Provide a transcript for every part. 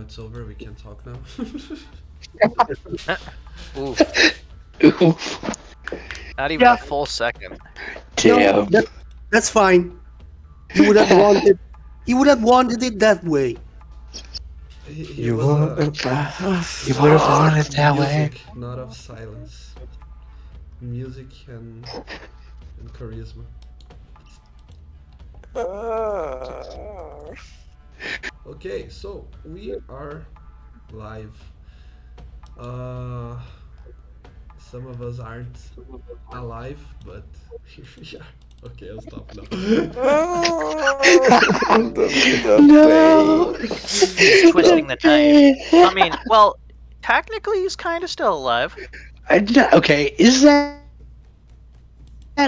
it's over. We can talk now. Oof. Oof. Not even Yeah, a full second. no, Damn. that's fine. He would have wanted. He would have wanted it that way. He You was would a you would have lover wanted of it that way. music, not of silence. Music and charisma. Okay, so we are live. Uh, some of us aren't alive, but here we are. Okay, I'll stop now. The No. pain. He's twisting the knife. I Okay. mean, well, technically he's kind of still alive. Okay, is that life I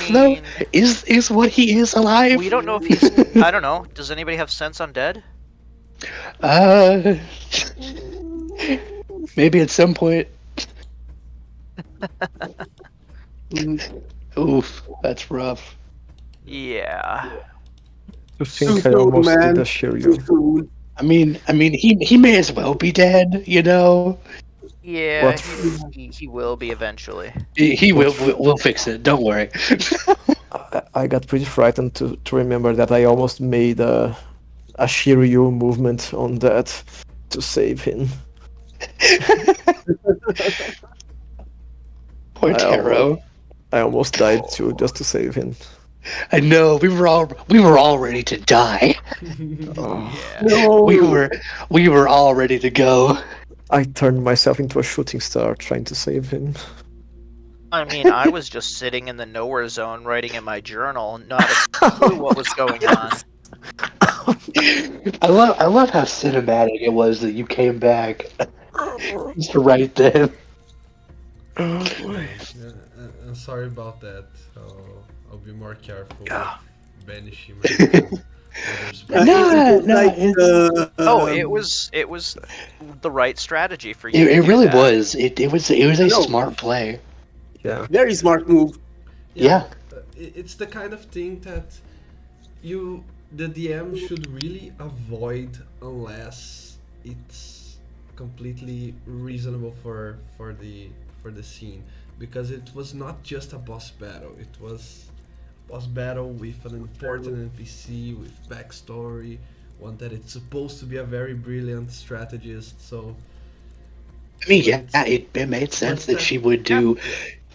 though? mean, Is what he is alive? we don't know if he's. I don't know. Does anybody have sense on dead? uh, maybe at some point. Oof, that's rough. Yeah. To Too think I soon, almost did a man. Too Shiryu. soon. He may as well be dead. You know, Yeah, What? he will be eventually. he What? will fix it. Don't worry. I got pretty frightened to remember that I almost made a Shiryu movement on that to save him. Poor I almost Taro. I almost died too just to save him. I know we were all ready to die. Oh, Yeah. We No. were we were all ready to go. I turned myself into a shooting star trying to save him. I mean, I was just sitting in the nowhere zone writing in my journal, not a clue what was going on. I love how cinematic it was that you came back just right then. Oh boy. I'm sorry about that. I'll be more careful with Yeah. banishing and other It, spells. it No, was no, like Oh, it was the right strategy for you to it do really that. was. It was a no, smart play. Yeah. very smart move. Yeah, Yeah. but it's the kind of thing that you the DM should really avoid unless it's completely reasonable for the scene, because it was not just a boss battle. It was a boss battle with an important NPC with backstory, one that it's supposed to be a very brilliant strategist. So I mean, when yeah, it's it made sense but that that she would Yeah, do.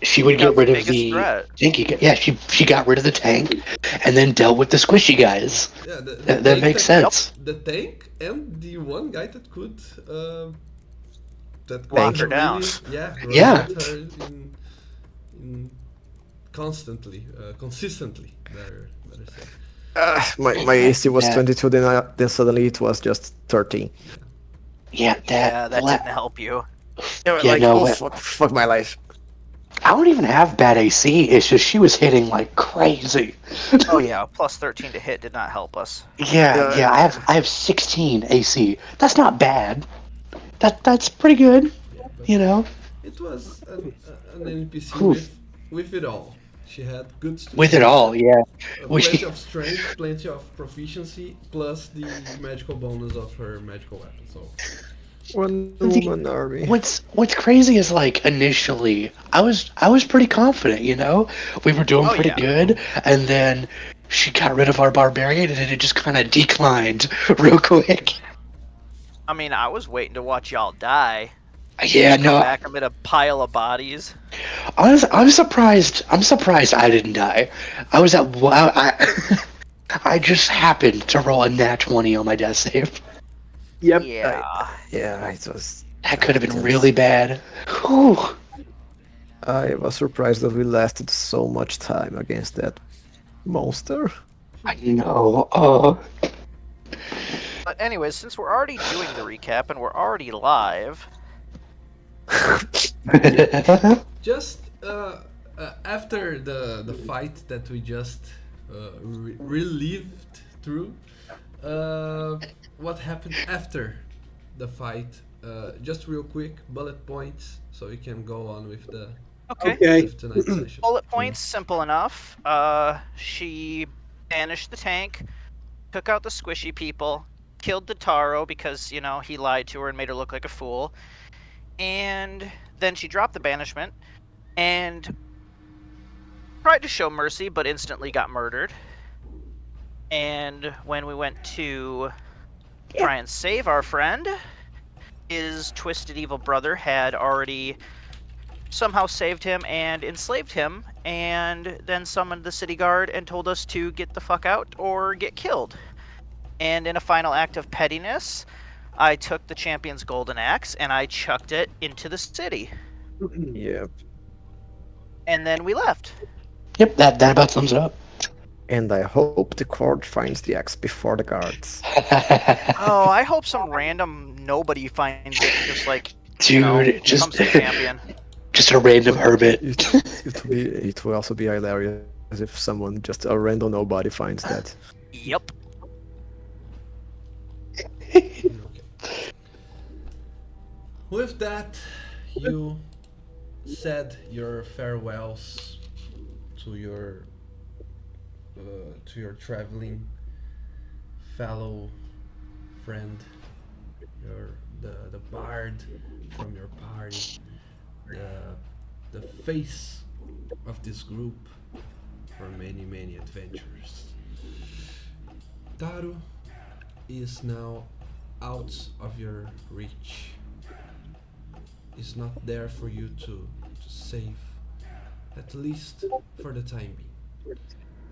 She would take get out the rid of biggest the threat. tanky. Yeah, she got rid of the tank, and then dealt with the squishy guys. yeah, the That tank makes that Yep. sense. the tank and the one guy that Lock could her Thank down. really, yeah, run Yeah. at her in constantly, consistently. Better said. my Yeah, AC was that 22, then suddenly it was just 13. Yeah. yeah that Yeah, that didn't help you. Yeah, yeah like, no, oh but fuck my life. I don't even have bad AC. It's just she was hitting like crazy. Oh yeah, plus 13 to hit did not help us. Yeah, Yeah, I have 16 AC. That's not bad. That's pretty good, Yeah, but you know. it was an NPC Whew. with it all. She had good. With She it had all, yeah. plenty We of strength, plenty of proficiency, plus the magical bonus of her magical weapon. So Wonder the Woman army. what's crazy is like initially I was pretty confident, you know. We were doing Oh pretty yeah. good, and then she got rid of our barbarian, and it just kind of declined real quick. I mean, I was waiting to watch y'all die. Yeah, Just come no. back amid a pile of bodies. I'm surprised. I'm surprised I didn't die. I was at wow. I just happened to roll a nat 20 on my death save. Yep. Yeah. Yeah, it was. That could have been Tense. really bad. Whew. I was surprised that we lasted so much time against that monster. I know. Oh. But anyways, since we're already doing the recap and we're already live, just after the fight that we just relived through, uh, what happened after the fight? Just real quick, bullet points, so we can go on okay. Okay. with tonight's session. Bullet points, simple enough. She banished the tank, took out the squishy people, killed the Taro because, he lied to her and made her look like a fool. And then she dropped the banishment and tried to show mercy, but instantly got murdered. And when we went to try and save our friend, his twisted evil brother had already somehow saved him and enslaved him, and then summoned the city guard and told us to get the fuck out or get killed. And in a final act of pettiness, I took the champion's golden axe and I chucked it into the city. Yep. And then we left. Yep, that about sums it up. And I hope the court finds the axe before the guards. Oh, I hope some random nobody finds it and just Dude, becomes the champion. just a random hermit. It will also be hilarious if someone, just a random nobody, finds that. Yep. Okay. With that, you said your farewells to your traveling fellow friend, the bard from your party, the face of this group for many adventures. Taru is now out of your reach. Is not there for you to save, at least for the time being.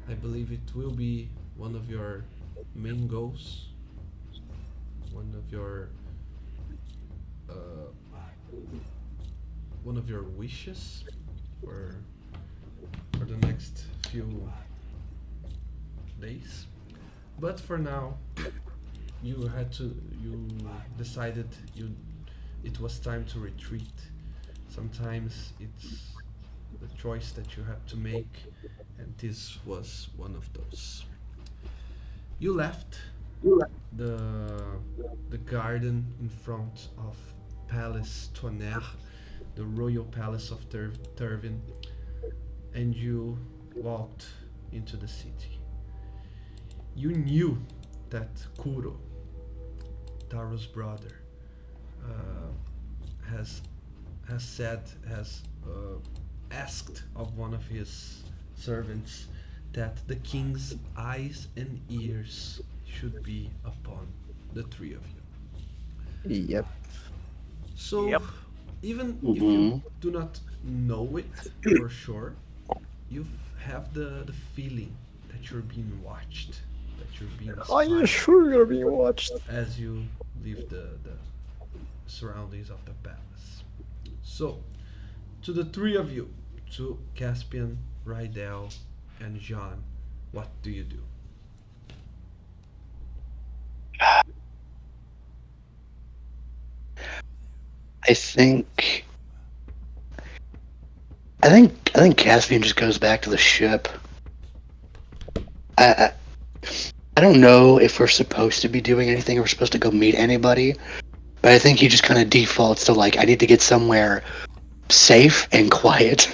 I believe it will be one of your main goals, one of your uh, one of your wishes for the next few days. But for now, you decided it was time to retreat. Sometimes it's the choice that you have to make, and this was one of those. You left the the garden in front of Palace Tonnerre, the royal palace of Turvin, and you walked into the city. You knew that Kuro, Taro's brother, uh, has asked of one of his servants that the king's eyes and ears should be upon the three of you. Yep. So, Yep. even if you Hmm. do not know it for sure, you have the feeling that you're being watched, that you're being Are you spied sure you're being watched? as you leave the surroundings of the palace. So, to the three of you, to Caspian, Rydell, and Jean, what do you do? I think I think Caspian just goes back to the ship. I I don't know if we're supposed to be doing anything or we're supposed to go meet anybody, but I think he just kind of defaults to like I need to get somewhere safe and quiet.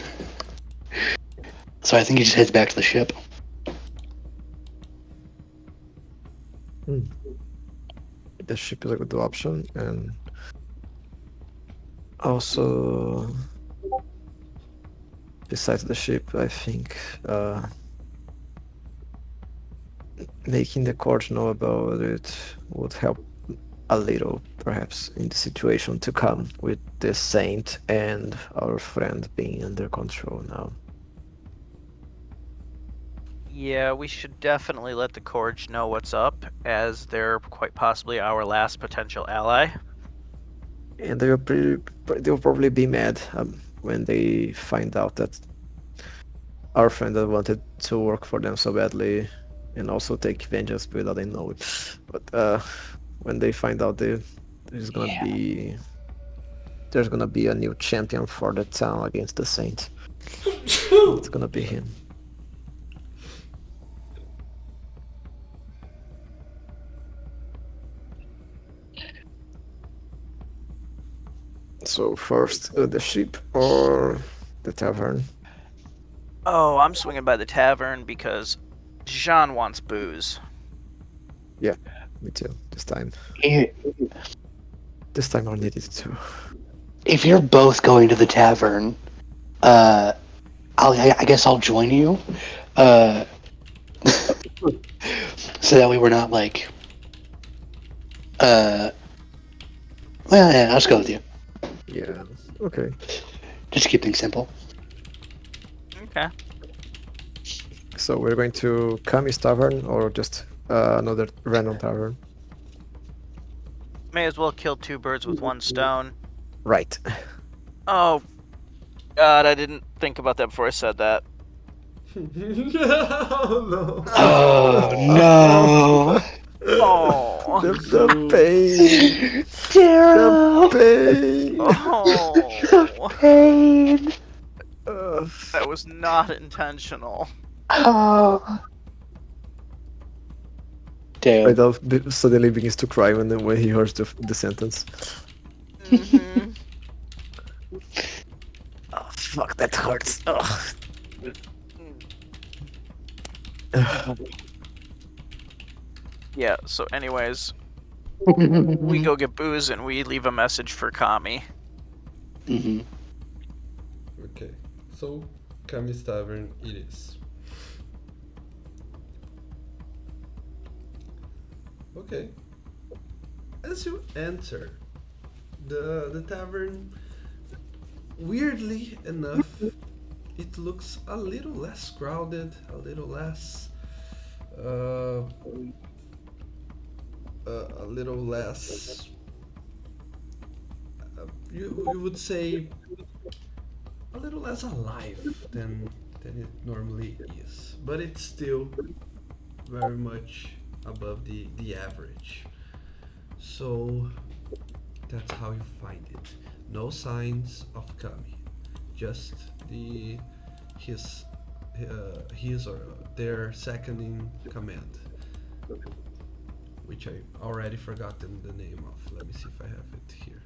So I think he just heads back to the ship. Hmm. The ship is a good option, and also besides the ship, I think making the court know about it would help a little, perhaps, in the situation to come with the saint and our friend being under control now. Yeah, we should definitely let the Corge know what's up, as they're quite possibly our last potential ally. And they'll probably be mad when they find out that our friend that wanted to work for them so badly and also take vengeance without they know it. But when they find out there's gonna Yeah. be there's gonna be a new champion for the town against the Saint. It's gonna be him. So first the ship or the tavern? Oh, I'm swinging by the tavern because Jean wants booze. Yeah. me too. This time. I- This time I needed to. If you're both going to the tavern, I guess I'll join you. Uh, so that way we're not like. Uh, well, yeah, I'll just go with you. Yeah. Okay. Just to keep things simple. Okay. So we're going to Kami's tavern or just another random tavern. May as well kill two birds with one stone. Right. Oh, God, I didn't think about that before I said that. No. Oh no! Oh. The pain. The Daryl! pain. The Oh. pain! Uh, That was not intentional. Oh. Damn. Randolph suddenly begins to cry when he hears the sentence. Mm-hmm. Oh, fuck, that hurts. Ugh. Yeah, so anyways, we go get booze and we leave a message for Kami. Hmm. Okay, so Kami's Tavern it is. Okay. As you enter the tavern, weirdly enough, it looks a little less crowded, a little less, uh, a little less. You would say a little less alive than it normally is, but it's still very much above the average. So that's how you find it. No signs of Kami, just the his or their second in command, which I already forgotten the name of. Let me see if I have it here.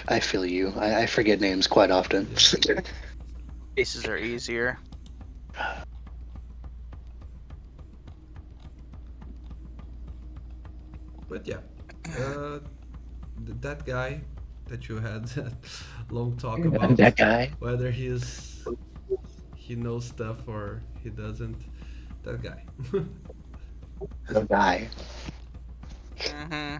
I feel you. I forget names quite often. Cases are easier. But yeah, uh, that guy that you had that long talk about That guy. whether he knows stuff or he doesn't. That guy. The guy. Mm-hmm.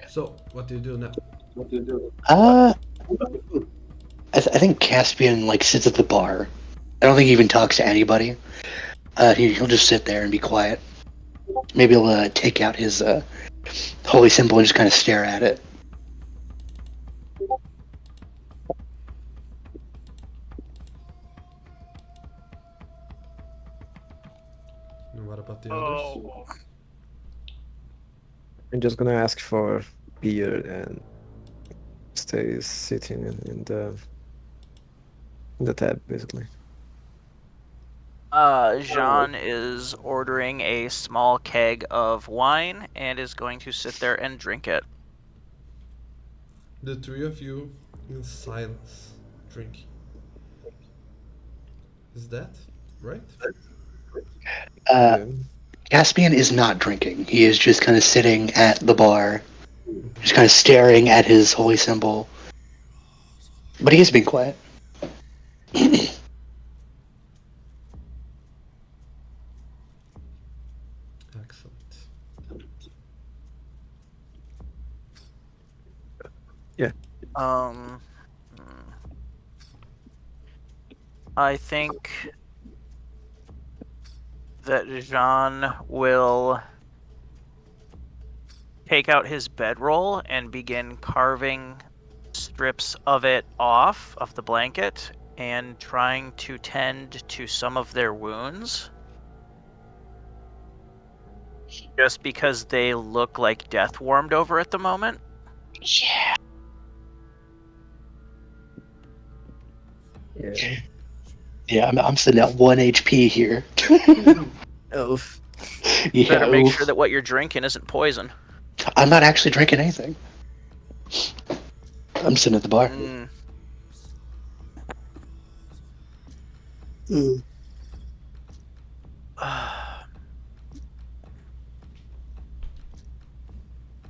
So what do you do now? Uh, I think Caspian like sits at the bar. I don't think he even talks to anybody. He'll just sit there and be quiet. Maybe he'll take out his holy symbol and just kind of stare at it. And what about the others? Oh. I'm just gonna ask for beer and stay sitting in the tab, basically. Jean is ordering a small keg of wine and is going to sit there and drink it. The three of you in silence drinking. Is that right? Uh, Yeah. Caspian is not drinking. He is just kind of sitting at the bar, just kind of staring at his holy symbol. But he is being quiet. Excellent. Um, hmm. I think that Jean will take out his bedroll and begin carving strips of it off of the blanket and trying to tend to some of their wounds. Just because they look like death warmed over at the moment. Yeah. Yeah. Yeah, I'm sitting at 1 HP here. Elf. Yeah, Better make oof. sure that what you're drinking isn't poison. I'm not actually drinking anything. I'm sitting at the bar. Mm. Mm.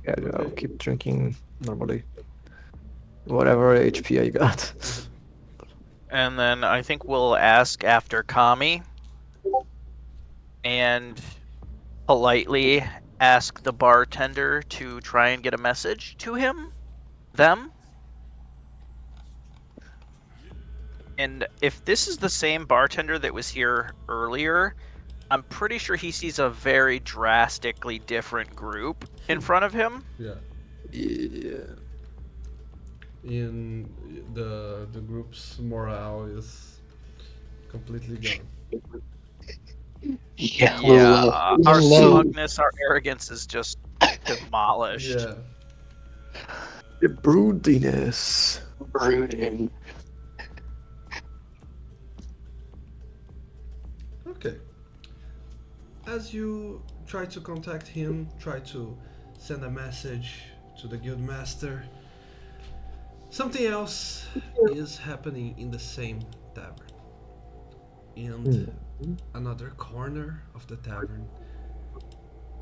Yeah, I'll Okay. keep drinking normally. Whatever HP I got. And then I think we'll ask after Kami and politely ask the bartender to try and get a message to them. And if this is the same bartender that was here earlier, I'm pretty sure he sees a very drastically different group in front of him. Yeah. Yeah. In the group's morale is completely gone. Yeah, a little Yeah, low. A our little low. smugness, our arrogance is just demolished. Yeah. The broodiness. Brooding. Okay. As you try to contact him, try to send a message to the guildmaster, something else is happening in the same tavern. And another corner of the tavern,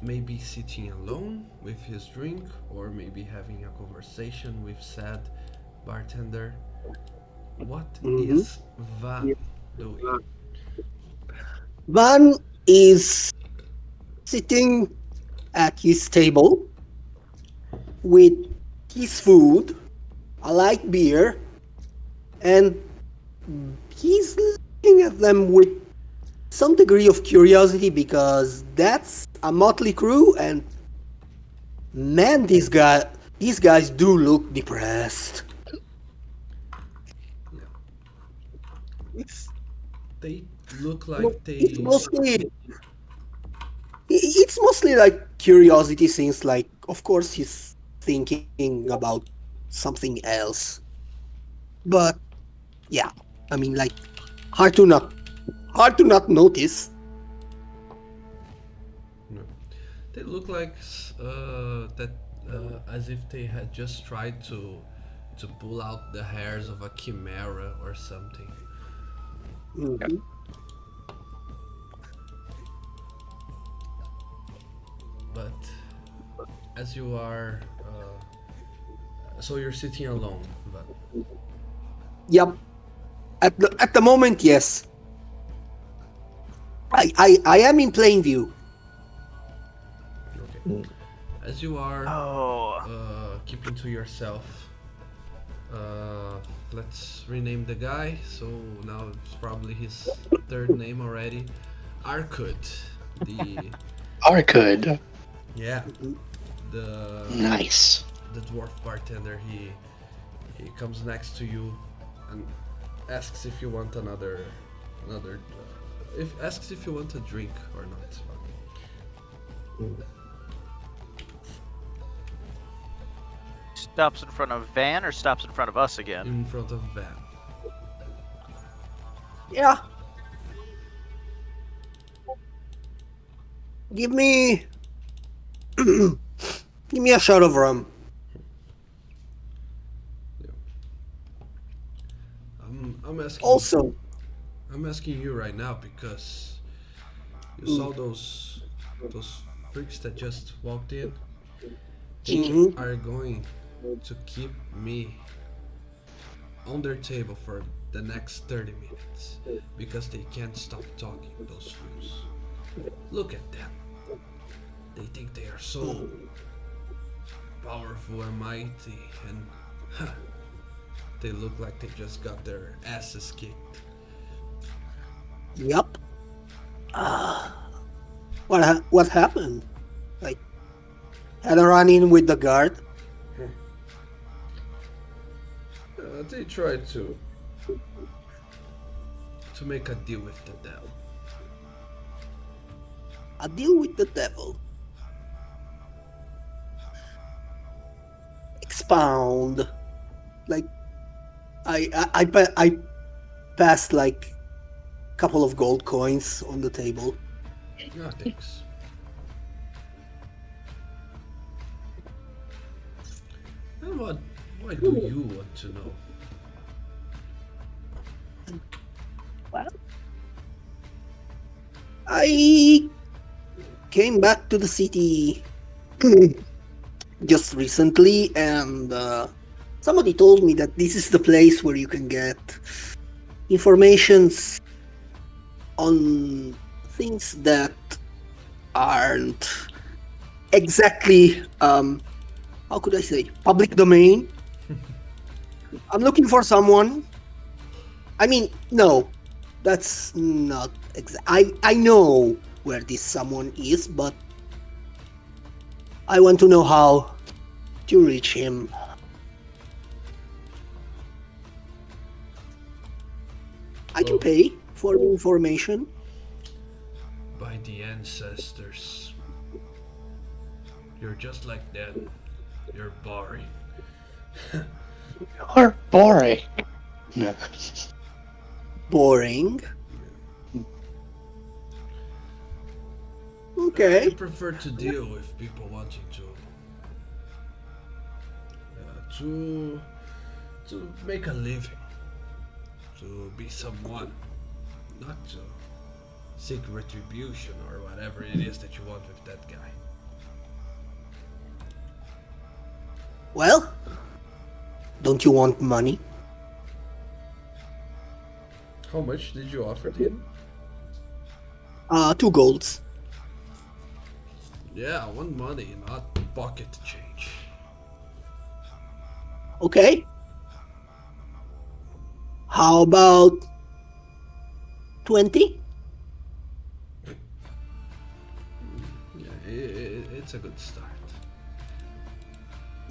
maybe sitting alone with his drink, or maybe having a conversation with said bartender. What Mhm. is Van doing? Van is sitting at his table with his food, a light beer, and he's looking at them with some degree of curiosity because that's a motley crew, and man, these guys do look depressed. Yeah, It's they look like it's they. mostly like curiosity, since like of course he's thinking about something else. But yeah, I mean like hard to not hard to not notice. No, they look like that as if they had just tried to pull out the hairs of a chimera or something. Mhm. But as you are, so you're sitting alone. But Yep. At the moment, yes. I am in plain view. okay, as you are Oh, keeping to yourself. Uh, let's rename the guy. So now it's probably his third name already. Arkud, the Arcud. yeah, Mhm. the Nice. the dwarf bartender. He comes next to you and asks if you want another if asks if you want a drink or not. stops in front of Van or stops in front of us again? In front of Van. Yeah. Give me give me a shot of rum. Yeah. I'm asking Also, I'm asking you right now because you mm, saw those freaks that just walked in. They mhm. are going to keep me on their table for the next 30 minutes because they can't stop talking, those fools. Look at them. They think they are so powerful and mighty, and huh, they look like they just got their asses kicked. Yup. What happened? Like had a run in with the guard. They tried to make a deal with the devil. A deal with the devil. Expound. Like I passed like a couple of gold coins on the table. Ah, thanks. And why do you want to know? Well, I came back to the city just recently, and somebody told me that this is the place where you can get informations on things that aren't exactly how could I say, public domain. I'm looking for someone. I mean, no, that's not exact. I know where this someone is, but I want to know how to reach him. I can Oh. pay for the information. By the ancestors. You're just like them. You're boring. You're boring. No. Boring. I Okay. prefer to deal with people wanting to make a living, to be someone, not to seek retribution or whatever it is that you want with that guy. Well, don't you want money? How much did you offer him? 2 golds. Yeah, I want money, not pocket change. Okay. How about 20? Yeah, it's a good start.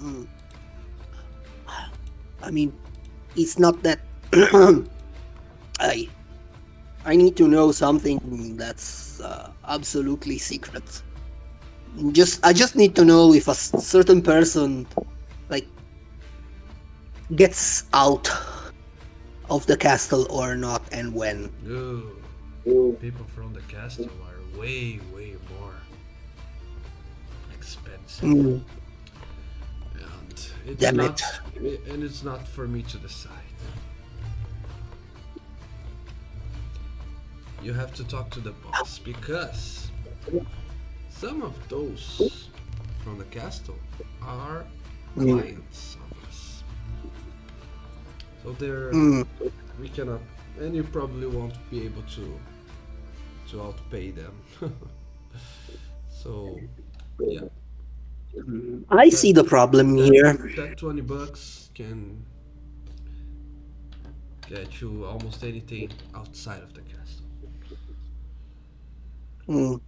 Mm. I mean, it's not that I I need to know something that's absolutely secret. I just need to know if a certain person like gets out of the castle or not, and when. No, people from the castle are way more expensive, Mm, and it's damn not, it. and it's not for me to decide. You have to talk to the boss because some of those from the castle are Mm, clients of us. So they're mm, we cannot, and you probably won't be able to outpay them. So yeah, I that see the problem that here. that $20 can get you almost anything outside of the castle. Mm.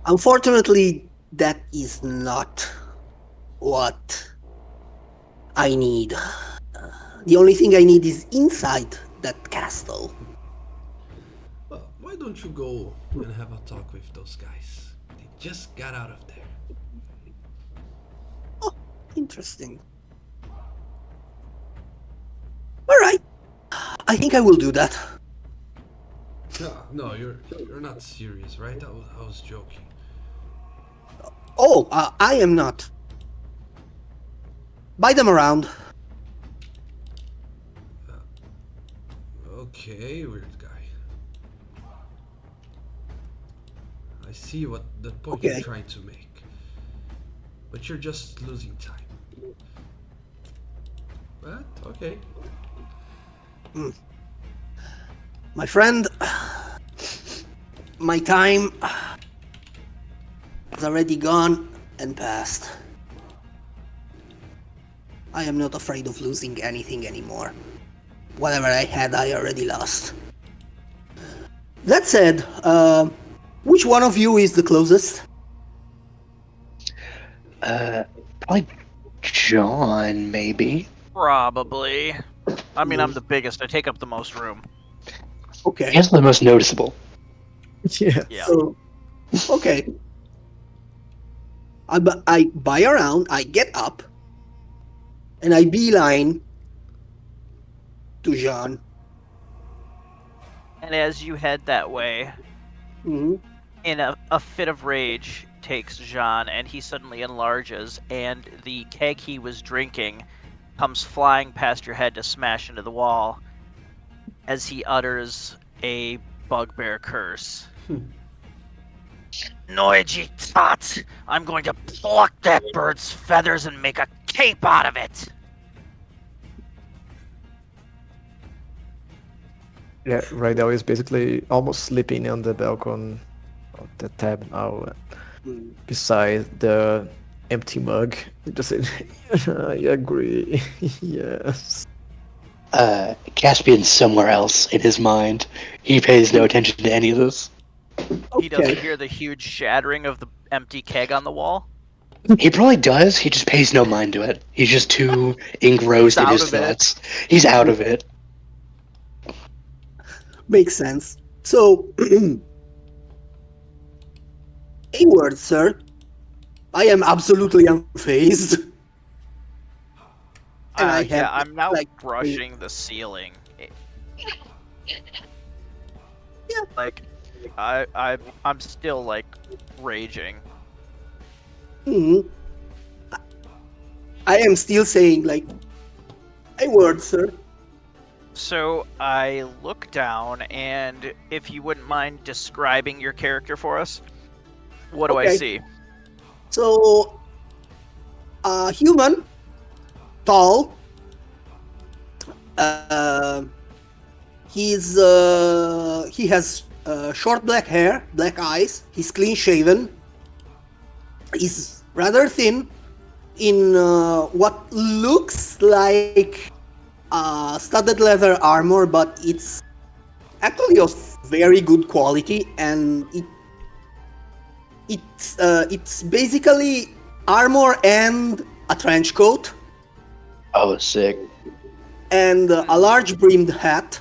Unfortunately, that is not what I need. The only thing I need is inside that castle. Well, why don't you go and have a talk with those guys? They just got out of there. Oh, interesting. All right, I think I will do that. No, you're not serious, right? I was joking. Oh, I am not. Buy them around. Okay, weird guy. I see what the point you're Okay. trying to make, but you're just losing time. But okay. Mm. My friend, my time is already gone and past. I am not afraid of losing anything anymore. Whatever I had, I already lost. That said, which one of you is the closest? Probably John, maybe. Probably. I mean, I'm the biggest. I take up the most room. I Okay. guess the most noticeable. Yeah. Yeah. So, okay. I buy around, I get up, and I beeline to Jean. And as you head that way, Hmm. in a fit of rage takes Jean, and he suddenly enlarges, and the keg he was drinking comes flying past your head to smash into the wall as he utters a bugbear curse. Noiji Tat! I'm going to pluck that bird's feathers and make a cape out of it! Yeah, right now he's basically almost sleeping on the balcony of the tab now, Mm. beside the empty mug. He just said, I agree. Yes. Caspian's somewhere else in his mind. He pays no attention to any of this. He doesn't Okay. hear the huge shattering of the empty keg on the wall. He probably does. He just pays no mind to it. He's just too engrossed in out his of it. thoughts. He's out of it. Makes sense. So, a word, sir. I am absolutely unfazed. And I Yeah, have, I'm now like, brushing the ceiling. Yeah. Like, I'm still like raging. Mhm. I am still saying, like, a word, sir. So I look down, and if you wouldn't mind describing your character for us, what do I Okay. see? So, human, tall. He has short black hair, black eyes. He's clean shaven. He's rather thin in what looks like studded leather armor, but it's actually of very good quality, and it's basically armor and a trench coat Oh, sick. and a large brimmed hat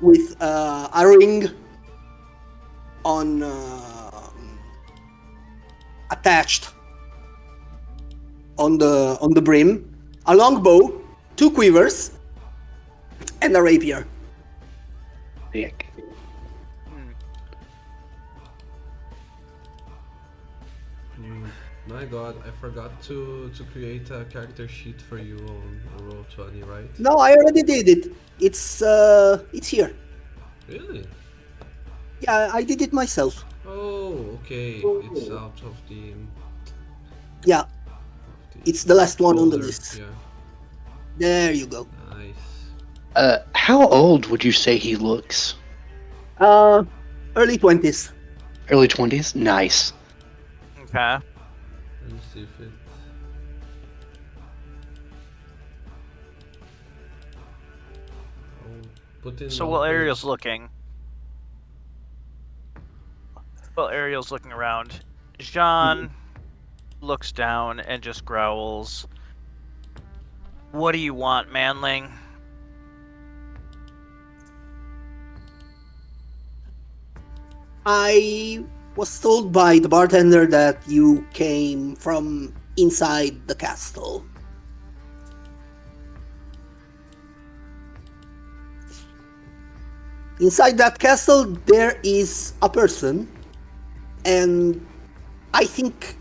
with a ring on attached on the brim, a long bow, two quivers, and a rapier. Sick. My god, I forgot to create a character sheet for you on Roll20, right? No, I already did it. It's here. Really? Yeah, I did it myself. Oh, okay. It's out of the. Yeah, it's the last one on the folder, list. Yeah, There you go. nice. How old would you say he looks? Early 20s. Early 20s? Nice. Okay. Let me see if it. I'll put in. So all while his- Ariel's looking, around, Jean looks down and just growls, "What do you want, manling?" I was told by the bartender that you came from inside the castle. Inside that castle, there is a person, and I think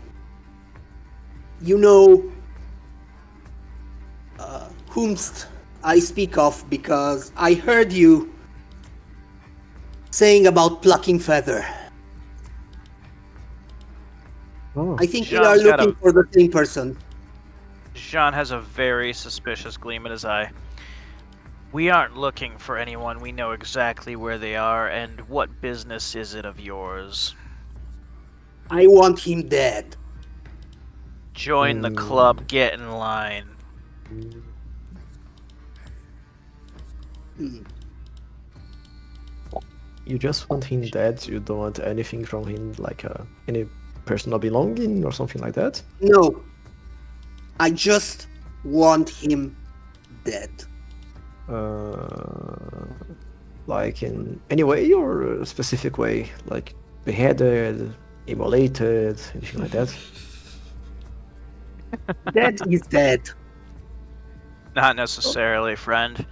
you know whomst I speak of because I heard you saying about plucking feather. Oh, I think we Jean's are got looking for the same person. Jean has a very suspicious gleam in his eye. "We aren't looking for anyone. We know exactly where they are, and what business is it of yours? I want him dead. Join the club. Get in line." Hmm. you just want him dead? You don't want anything from him, like any personal belonging or something like that? No, I just want him dead. Like in any way or a specific way? Like beheaded, immolated, anything like that? Dead is dead. "Not necessarily, friend.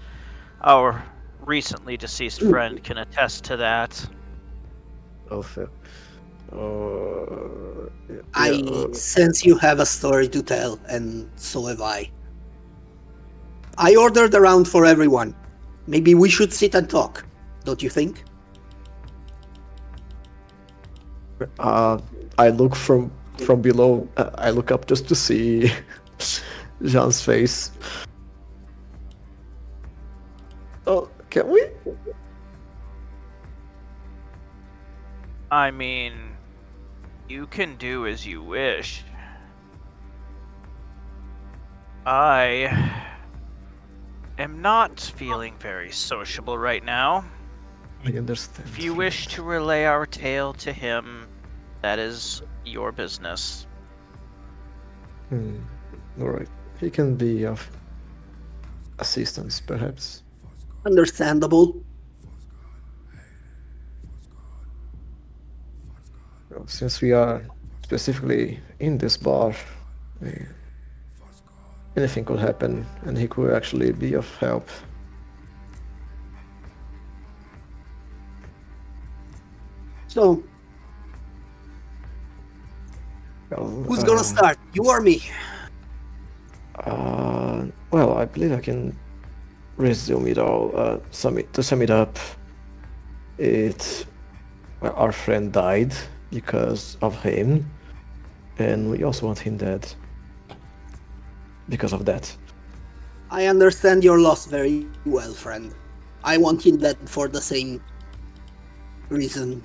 Our recently deceased friend can attest to that." Oh, fair. Yeah, I sense you have a story to tell, and so have I. I ordered around for everyone. Maybe we should sit and talk, don't you think? I look from below. I look up just to see Jean's face. Oh, can we? I mean, you can do as you wish. I am not feeling very sociable right now. I understand. If you wish to relay our tale to him, that is your business. All right. He can be of assistance, perhaps. Understandable. Well, since we are specifically in this bar, eh, anything could happen, and he could actually be of help. So, Well, who's gonna start? You or me? well, I believe I can resume it all. To sum it up, well, our friend died because of him, and we also want him dead because of that. I understand your loss very well, friend. I want him dead for the same reason.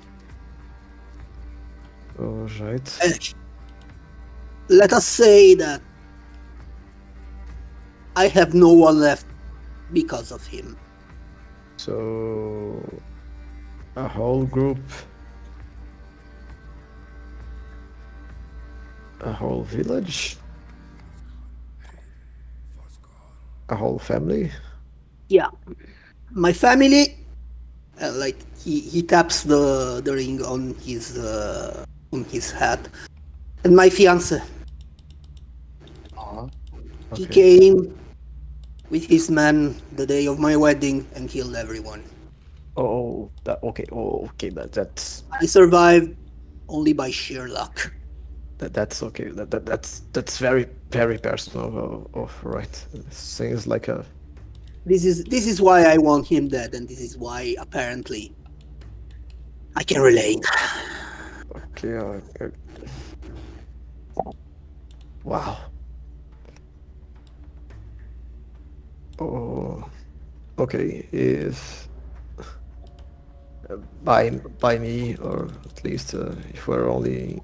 All right. Let us say that I have no one left because of him. So, a whole group, a whole village, a whole family. Yeah, my family. Like he taps the ring on his hat, and my fiance. He Okay. came with his men the day of my wedding and killed everyone. Oh, that okay. Oh, okay. I survived only by sheer luck. That's okay. That's very personal. Oh, right. Seems like a This is why I want him dead, and this is why apparently I can relate. okay. Wow. Oh, okay. If by me, or at least if we're only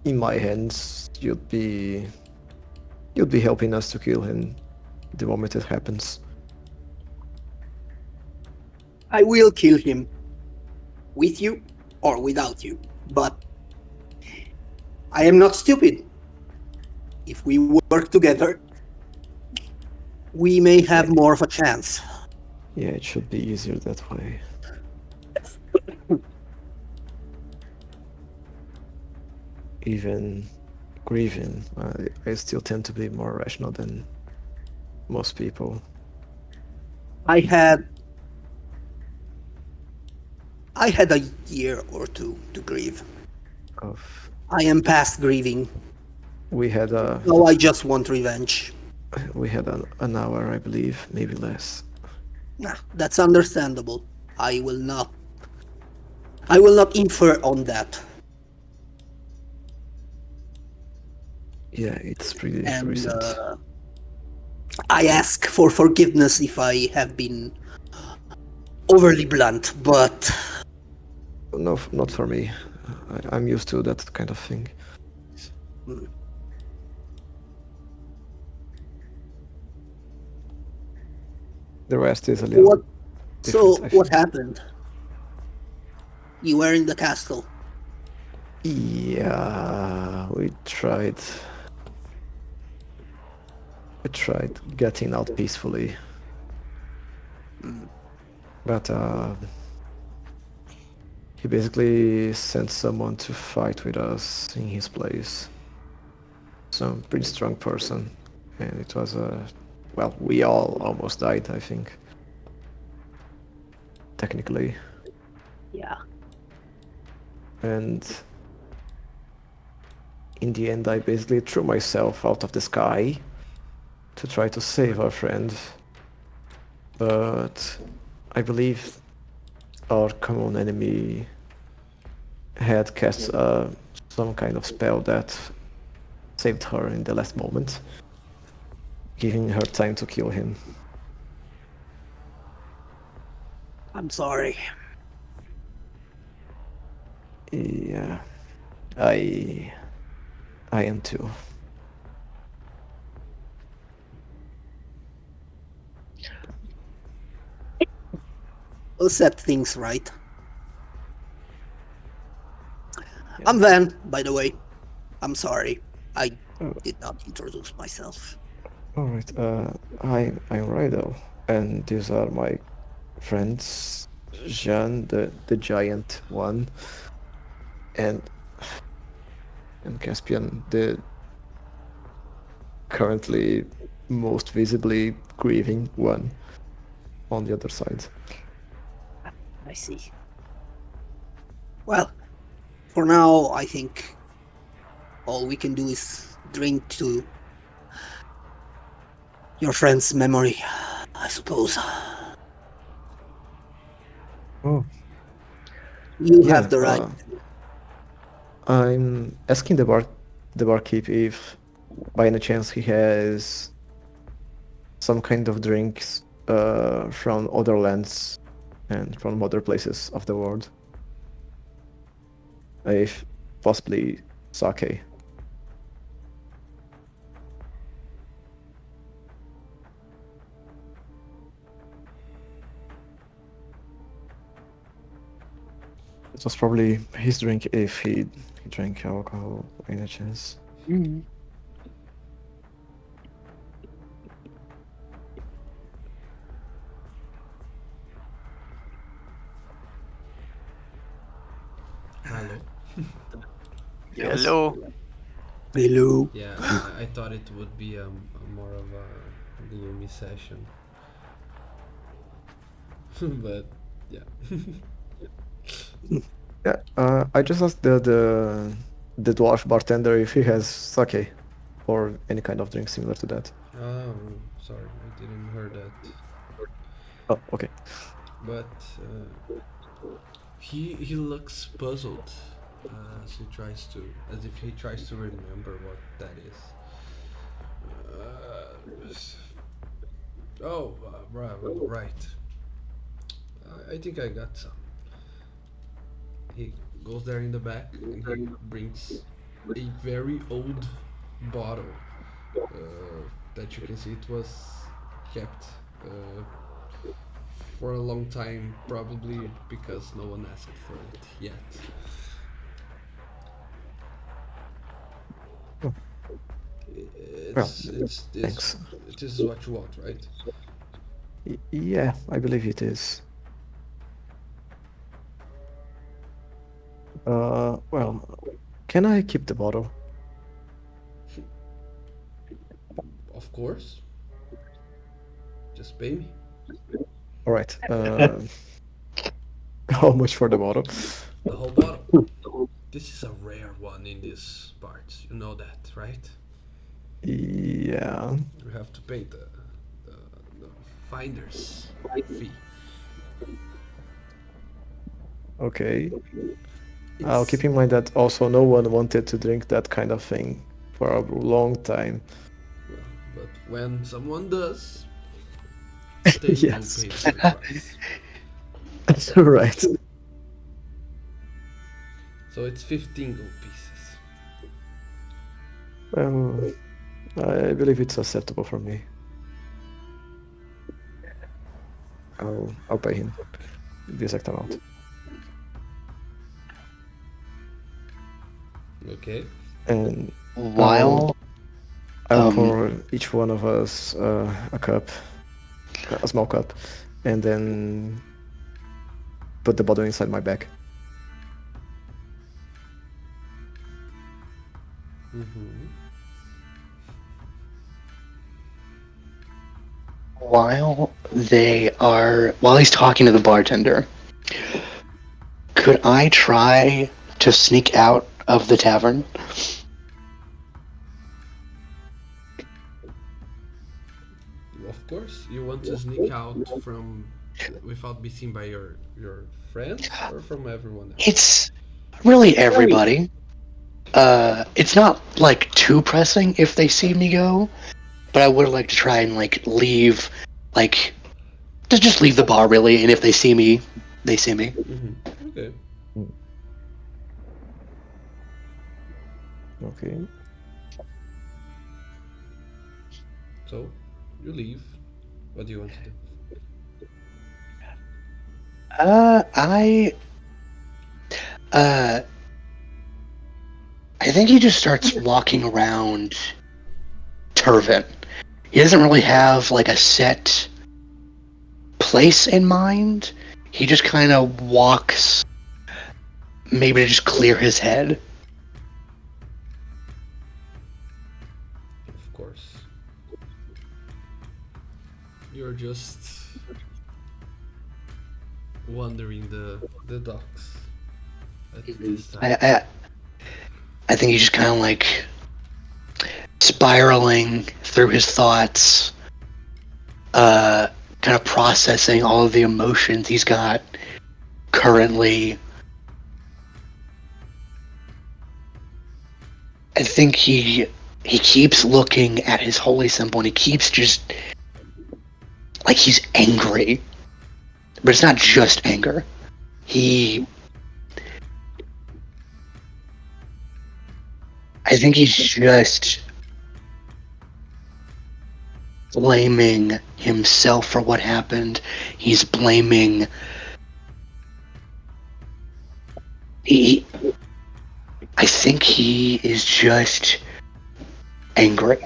in my hands, you'd be helping us to kill him the moment it happens. I will kill him with you or without you, but I am not stupid. If we work together, we may have more of a chance. Yeah, it should be easier that way. Even grieving, I still tend to be more rational than most people. I had I had a year or two to grieve. Of I am past grieving. we had a Now I just want revenge. an hour, I believe, maybe less. Nah, that's understandable. I will not I will not infer on that. Yeah, it's pretty And recent. I ask for forgiveness if I have been overly blunt, but No, not for me. I'm used to that kind of thing. The rest is a what little so different, I what think. happened? You were in the castle. Yeah, we tried getting out peacefully, but he basically sent someone to fight with us in his place. Some pretty strong person, and it was well, we all almost died, I think, technically. Yeah. And in the end, I basically threw myself out of the sky to try to save our friend. But I believe our common enemy had cast some kind of spell that saved her in the last moment, giving her time to kill him. I'm sorry. Yeah, I I am too. We'll set things right. Yeah. I'm Van, by the way. I'm sorry. I Oh, did not introduce myself. all right. I'm Rydell, and these are my friends, Jean, the giant one, and Caspian, the currently most visibly grieving one on the other side. I see. Well, for now, I think all we can do is drink to your friend's memory, I suppose. Oh, You yeah. have the right. I'm asking the barkeep if by any chance he has some kind of drinks from other lands and from other places of the world. If possibly sake. It was probably his drink if he drank alcohol by any chance. Mm. Hello. Yes. Hello. Hello. Yeah, I thought it would be a more of a gloomy session, but yeah. Yeah, I just asked the dwarf bartender if he has sake or any kind of drink similar to that. Oh, sorry, I didn't hear that. Oh, okay. But he looks puzzled as he tries to, as if he tries to remember what that is. Oh, right. I think I got some. He goes there in the back and he brings a very old bottle that you can see it was kept uh, for a long time, probably because no one asked for it yet. Oh, well, It's this. thanks. This is what you want, right? Yeah, I believe it is. Well, can I keep the bottle? Of course. Just pay me. All right. How much for the bottle? The whole bottle. This is a rare one in these parts. You know that, right? Yeah. You have to pay the, the finder's fee. Okay. I'll It's keep in mind that also no one wanted to drink that kind of thing for a long time. well, but when someone does, they will Yes. pay the full price. Right. So it's 15 gold pieces. Well, I believe it's acceptable for me. I'll pay him the exact amount. Okay. And I'll While I'll um pour each one of us a cup, a small cup, and then put the bottle inside my bag. Mm-hmm. while he's talking to the bartender, could I try to sneak out of the tavern? Of course, you want to sneak out from without being seen by your friends or from everyone else? It's really everybody. It's not like too pressing if they see me go, but I would like to try and like leave, like to just leave the bar really. And if they see me, they see me. Okay. Mm, okay. So you leave. What do you want to do? I uh, I think he just starts walking around Turvin. He doesn't really have like a set place in mind. He just kind of walks, maybe to just clear his head. Of course. You're just wandering the docks at this I time. I, I think he's just kind of like spiraling through his thoughts, uh, kind of processing all of the emotions he's got currently. I think he keeps looking at his holy symbol and he keeps just like he's angry, but it's not just anger. He, I think he's just blaming himself for what happened. He's blaming. He, I think he is just angry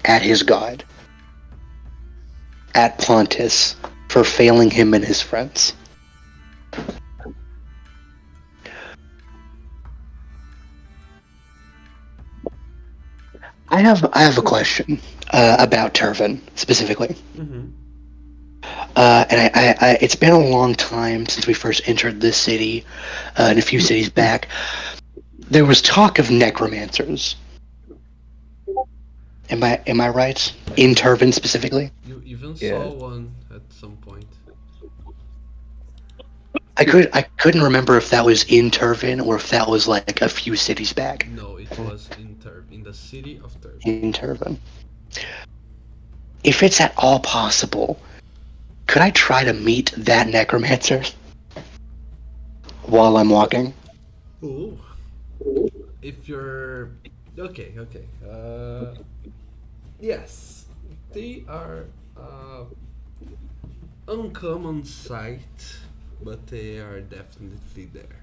at his god, at Pontus, for failing him and his friends. I have a question about Turvin specifically. Mm-hmm. And it's been a long time since we first entered this city, and a few cities back. There was talk of necromancers. Am I right? Yeah, In Turvin specifically? you even Yeah. saw one at some point. I couldn't remember if that was in Turvin or if that was like a few cities back No, it was in the city of Turvin. in Turvin. If it's at all possible, could I try to meet that necromancer while I'm walking? Oh, if you're okay, okay. Yes, they are uncommon sight, but they are definitely there.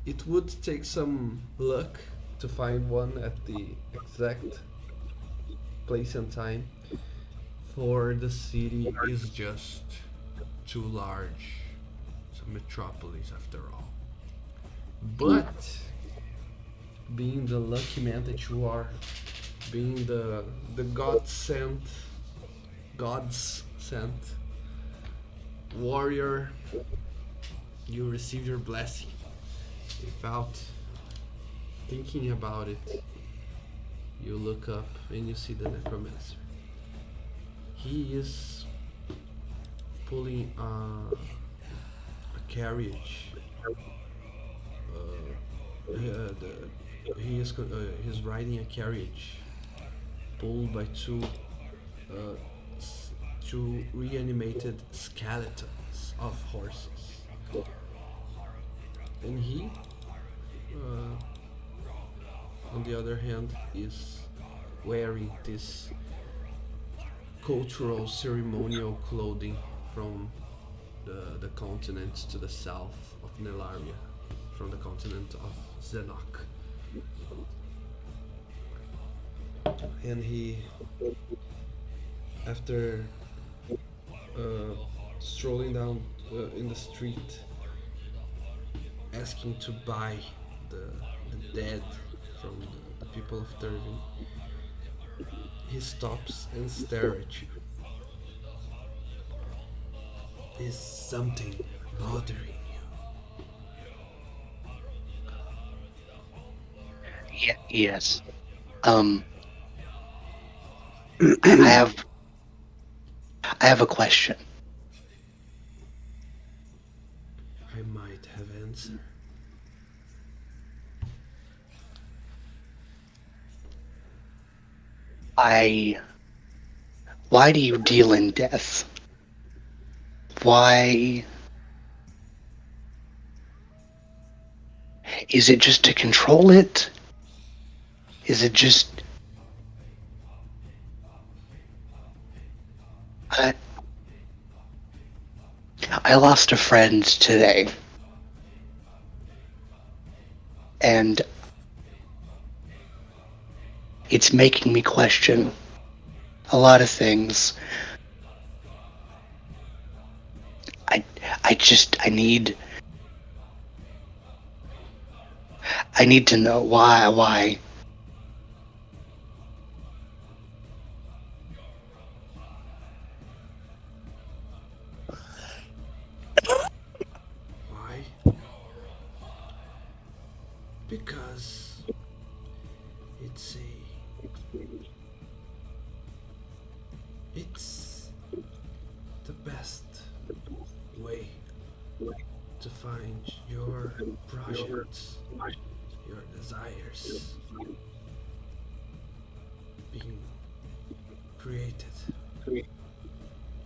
It would take some luck to find one at the exact place and time, for the city is just too large. It's a metropolis after all. But being the lucky man that you are, being the God's sent warrior, you receive your blessing without thinking about it. You look up and you see the necromancer. He is pulling a carriage. He's riding a carriage pulled by uh, two reanimated skeletons of horses, and he, on the other hand, is wearing this cultural ceremonial clothing from the continent to the south of Nelaria, from the continent of Zenok. And he, after uh, strolling down in the street, asking to buy the dead from the people of Turvin, he stops and stares at you. Is something bothering Yeah, yes. Um, I have I have a question. I might have answer. I Why do you deal in death? Why? Is it just to control it? Is it just? I, I lost a friend today, and it's making me question a lot of things. I I need to know why. Why? Because it's it's the best way to find your projects, your desires being created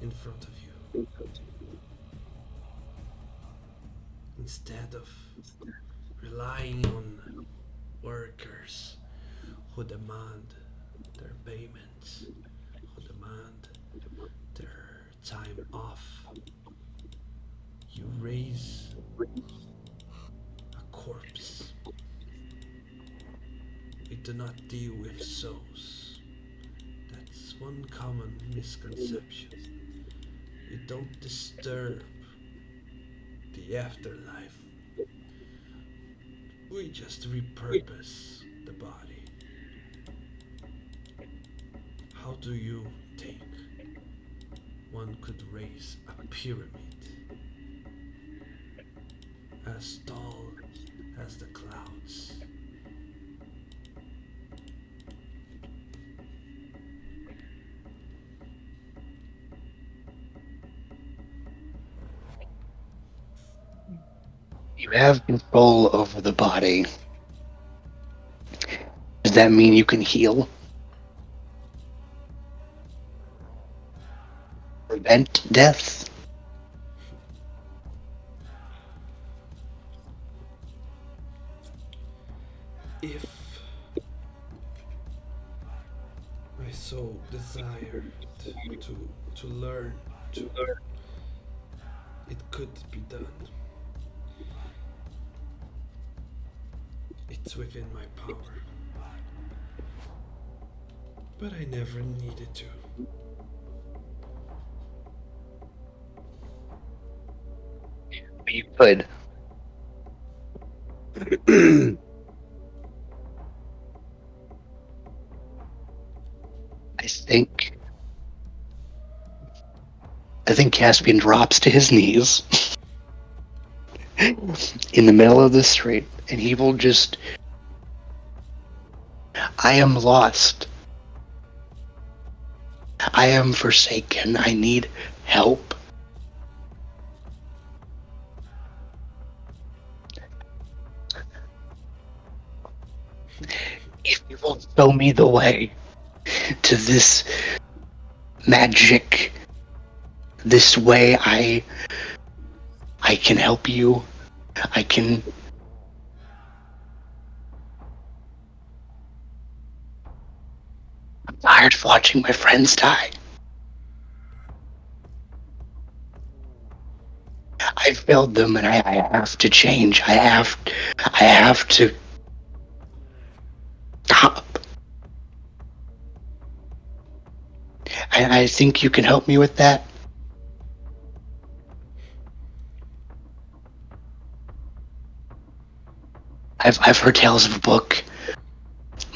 in front of you instead of relying on workers who demand their payments, who demand their time off. You raise a corpse. We do not deal with souls. That's one common misconception. We don't disturb the afterlife. We just repurpose the body. How do you think one could raise a pyramid as tall as the clouds? You have control over the body. Does that mean you can heal? Prevent death? If I so desired to learn to, it could be done. It's within my power. But I never needed to. You could. I think. I think Caspian drops to his knees in the middle of the street, and he will just. I am lost. I am forsaken. I need help. If you will show me the way to this magic, this way I can help you. I can. I'm tired of watching my friends die. I failed them, and I have to change. I have to stop. And I think you can help me with that. I've heard tales of a book.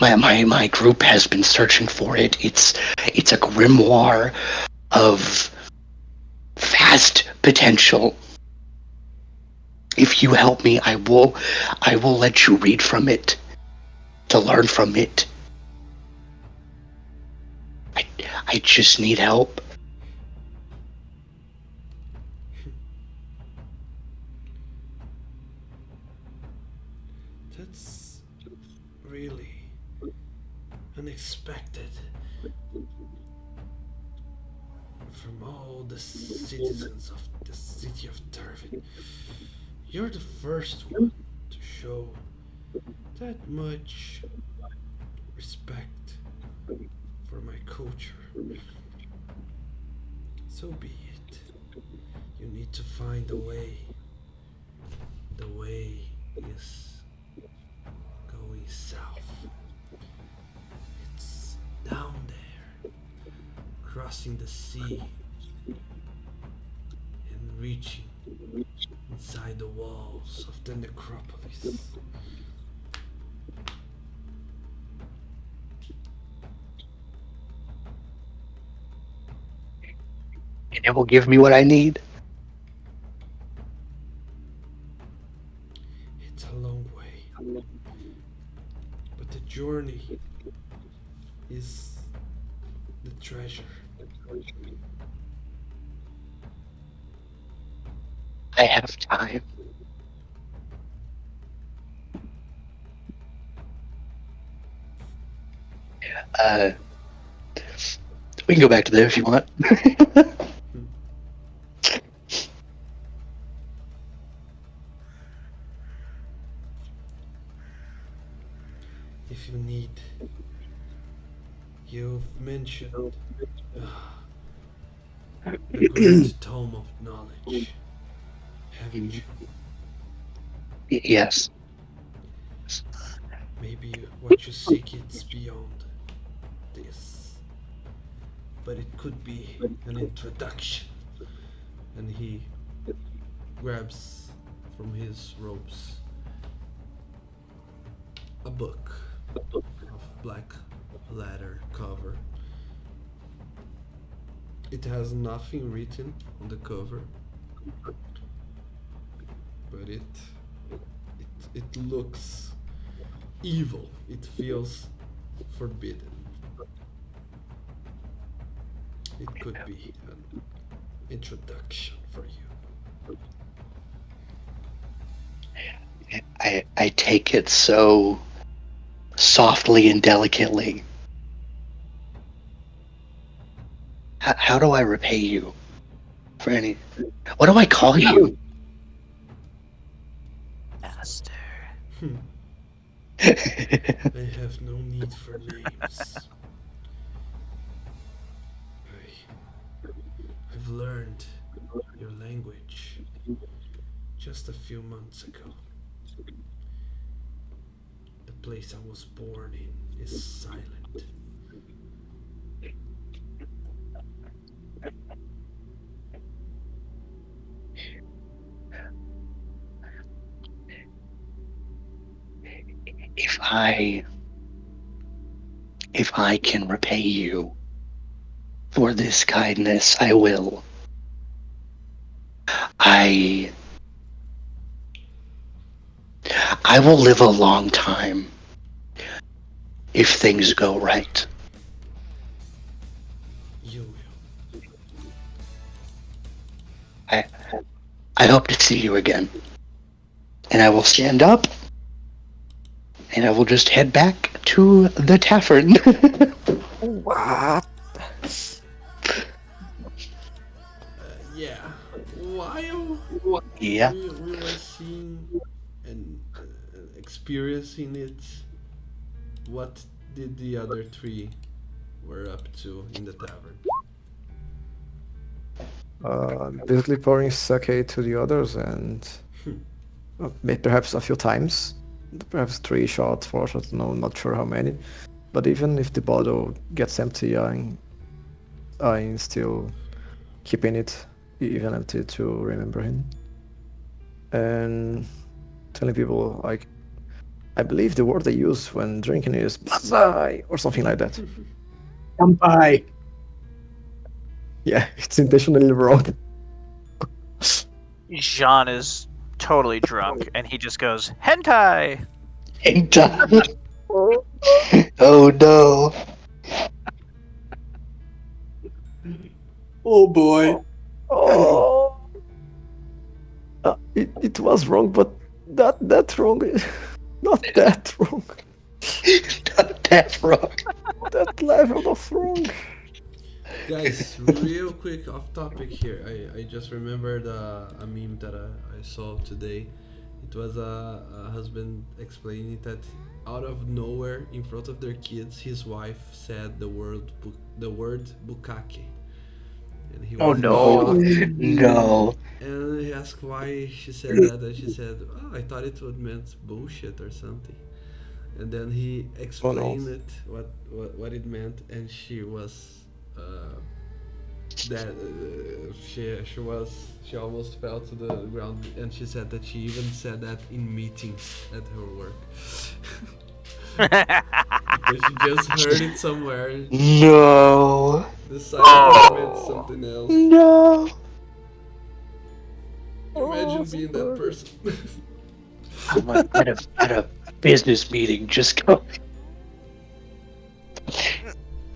My group has been searching for it. It's a grimoire of vast potential. If you help me, I will let you read from it to learn from it. I, I just need help. That's really unexpected from all the citizens of the city of Turvin. You're the first one to show that much respect for my culture. So be it. You need to find a way. The way is going south. It's down there, crossing the sea and reaching inside the walls of the necropolis. And it will give me what I need. It's a long way, but the journey is the treasure. I have time. Uh, we can go back to there if you want. If you need, you've mentioned the great tome of knowledge, haven't you? Yes. Maybe what you seek is beyond this, but it could be an introduction. And he grabs from his robes a book of black leather cover. It has nothing written on the cover, but it looks evil. It feels forbidden. It could be an introduction for you. I take it so softly and delicately. How do I repay you for any? What do I call you? Master. I have no need for names. I've learned your language just a few months ago. The place I was born in is silent. if I if I can repay you for this kindness, I will. I I will live a long time if things go right. You will. I I hope to see you again. And I will stand up and I will just head back to the tavern. What? Yeah. While Yeah. we were seeing and experiencing it, what did the other three were up to in the tavern? Basically pouring sake to the others and perhaps a few times. Perhaps 3 shots, 4 shots, no, not sure how many. But even if the bottle gets empty, I'm still keeping it even empty to remember him. And telling people like I believe the word they use when drinking is "Banzai" or something like that. Kampai. Yeah, it's intentionally wrong. Jean is totally drunk, and he just goes, hentai! And, oh no. Oh boy. Oh, it was wrong, but that's wrong. Not that wrong. Not that wrong. That level of wrong. Guys, real quick off topic here. I just remembered a meme that I saw today. It was a husband explaining that out of nowhere, in front of their kids, his wife said the word bukake, and he Oh was in no. shock. No. And he asked why she said that, and she said, "Oh, I thought it would meant bullshit or something." And then he Oh no. explained it what it meant, and she was uh, that she almost fell to the ground, and she said that she even said that in meetings at her work because she just heard it somewhere, No. decided that it meant something else. No. Oh, Imagine being that sorry. person. I'm at a business meeting just go.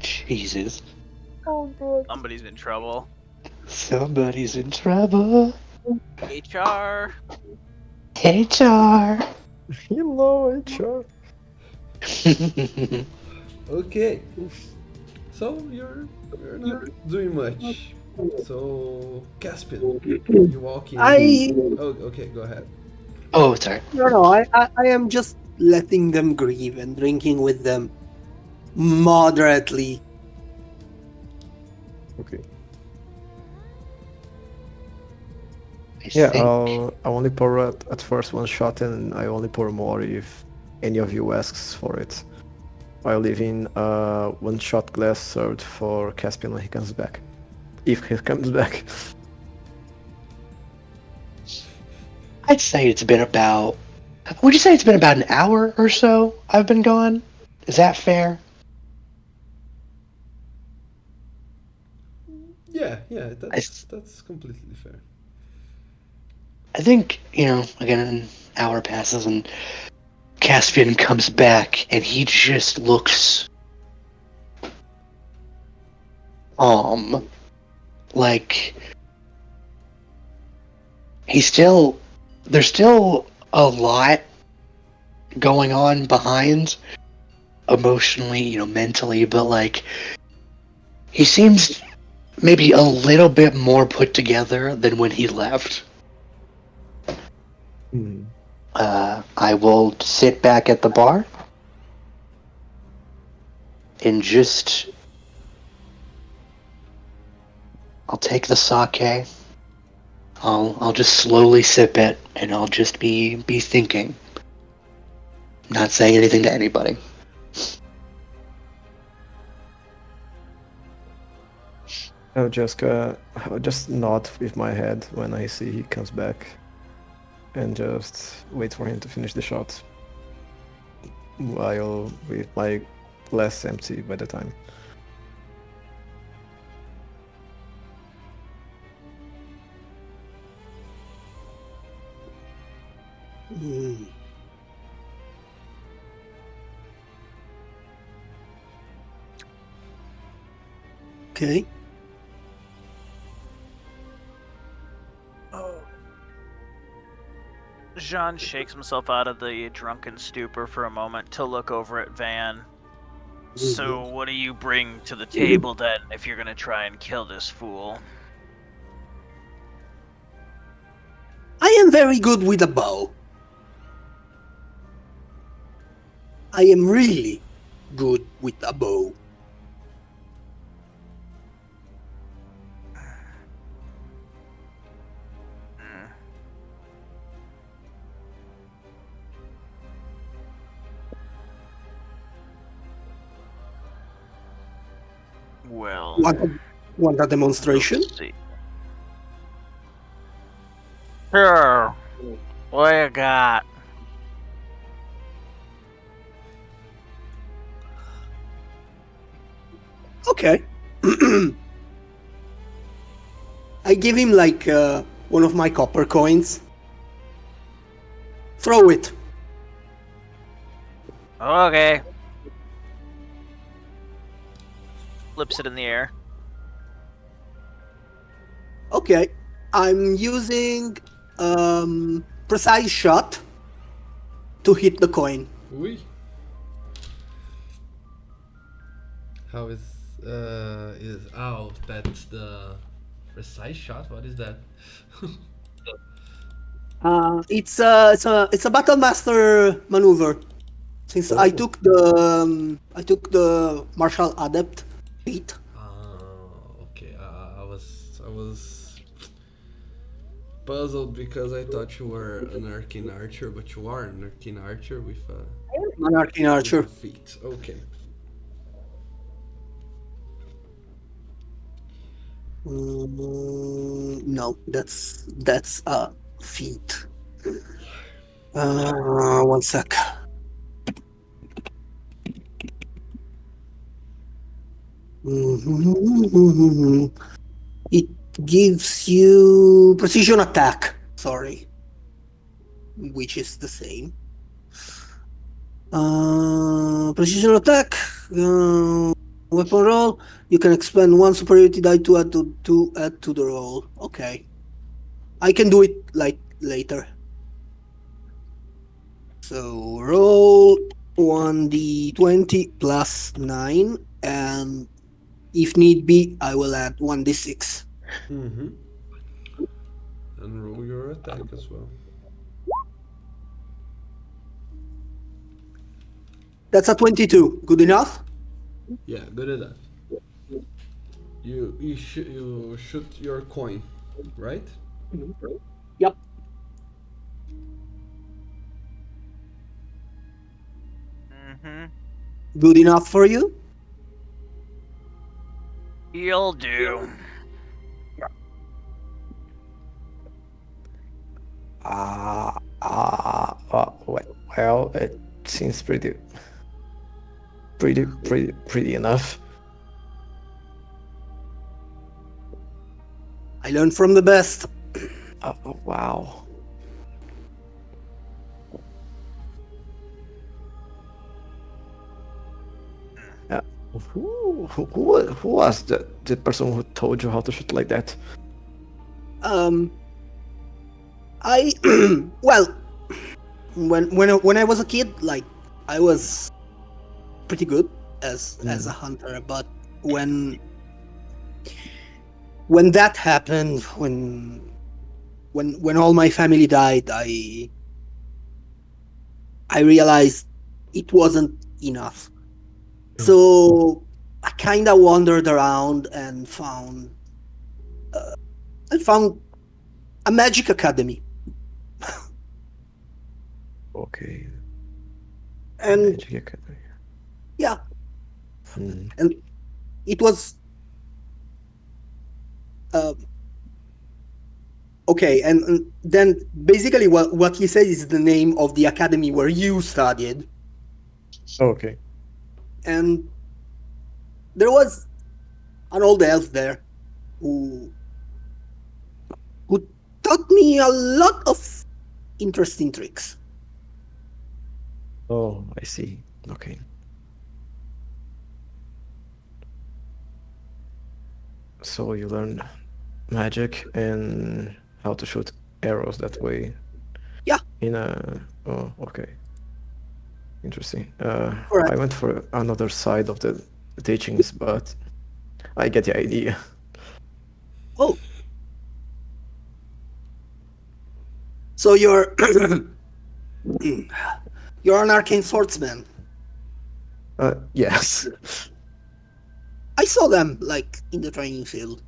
Jesus. Oh god. Somebody's in trouble. Somebody's in trouble. HR. HR. Hello, HR. Okay, so you're not doing much. So Caspian, you walk in. I Oh, okay, go ahead. Oh, sorry. no, I am just letting them grieve and drinking with them moderately. Okay. I Yeah, think I only pour at first one shot, and I only pour more if any of you asks for it. I'll leave in one shot glass served for Caspian when he comes back. If he comes back. I'd say it's been about. Would you say it's been about an hour or so I've been gone? Is that fair? Yeah, I, that's completely fair. I think, again, an hour passes and Caspian comes back and he just looks like he's still there's still a lot going on behind emotionally, mentally, but like he seems maybe a little bit more put together than when he left. Hmm. I will sit back at the bar and I'll take the sake. I'll just slowly sip it and I'll just be thinking, not saying anything to anybody. I'll just nod with my head when I see he comes back, and just wait for him to finish the shot, while with my glass empty by the time. Hmm. Okay. Oh. Jean shakes himself out of the drunken stupor for a moment to look over at Van. So, what do you bring to the table then if you're gonna try and kill this fool? I am very good with a bow. I am really good with a bow. Hmm. Well, Want a demonstration? let's see. Sure. What you got? Okay. I give him like one of my copper coins. Throw it. Okay. Flips it in the air. Okay. I'm using precise shot to hit the coin. Oui. How is oh, that's the precise shot. What is that? It's a battle master maneuver. Since Oh. I took the martial adept feat. Okay. I was puzzled because I thought you were an arcane archer, but you are an arcane archer An arcane with a archer. feat. Okay. No, that's a feat. 1 sec. It gives you precision attack. Sorry, which is the same. Precision attack. Weapon roll. You can expend one superiority die to add to the roll. Okay, I can do it like later. So roll 1d20 plus 9, and if need be, I will add 1d6. Mm-hmm. And roll your attack as well. That's a 22. Good enough? Yeah, good enough. You shoot your coin, right? Yep. Mm-hmm. Good enough for you? You'll do. Well, it seems pretty enough. I learned from the best. Wow. Uh, who was the person who told you how to shoot like that? Um, I well, when I was a kid, like I was pretty good as a hunter, but when when that happened, when all my family died, I realized it wasn't enough. So I kind of wandered around and found a magic academy, Okay, and Magic Academy. yeah, Hmm. and it was uh, okay. And then basically, what he said is the name of the academy where you studied, Okay. and there was an old elf there who who taught me a lot of interesting tricks. Oh, I see. Okay. So you learn magic and how to shoot arrows that way Yeah, in a. Oh, okay. Interesting. I correct. went for another side of the teachings, but I get the idea. Oh, so you're an arcane swordsman. Yes. I saw them like in the training field.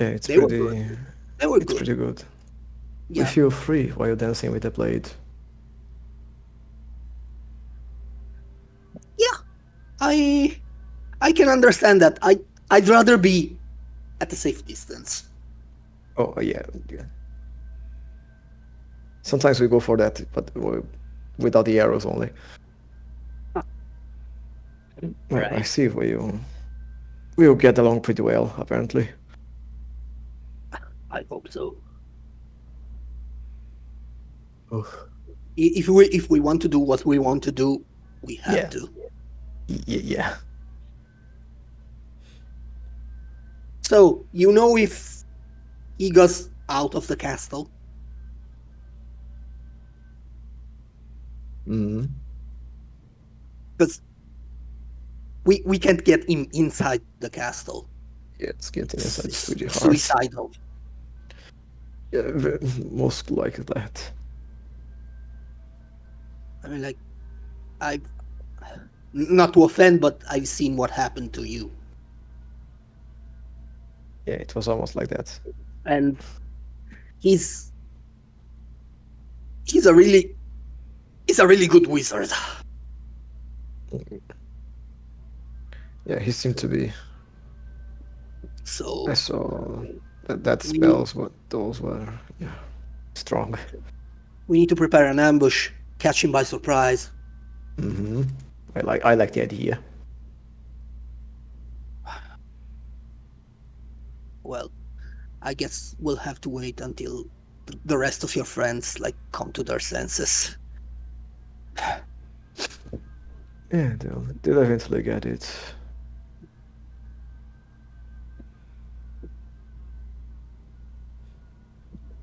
Yeah, They were good. They were it's good. pretty good. We Yeah, feel free while dancing with the blade. yeah. I I can understand that. I'd rather be at a safe distance. Oh, yeah, yeah. Sometimes we go for that, but without the arrows only. Well, I Right. see we'll get along pretty well, apparently. I hope so. Oh, If we want to do what we want to do, we have yeah, to. yeah. So you know if he goes out of the castle. because we can't get him inside the castle. Yeah, it's getting inside is It's pretty hard. suicidal. Yeah, most like that. I mean, like, I've not to offend, but I've seen what happened to you, Yeah, it was almost like that. and he's he's a really he's a really good wizard. Yeah, he seemed to be. I So saw that we need spells, but those were yeah strong. we need to prepare an ambush, catch him by surprise. Hmm. I like the idea. Well, I guess we'll have to wait until the rest of your friends like come to their senses. Yeah, they'll eventually get it.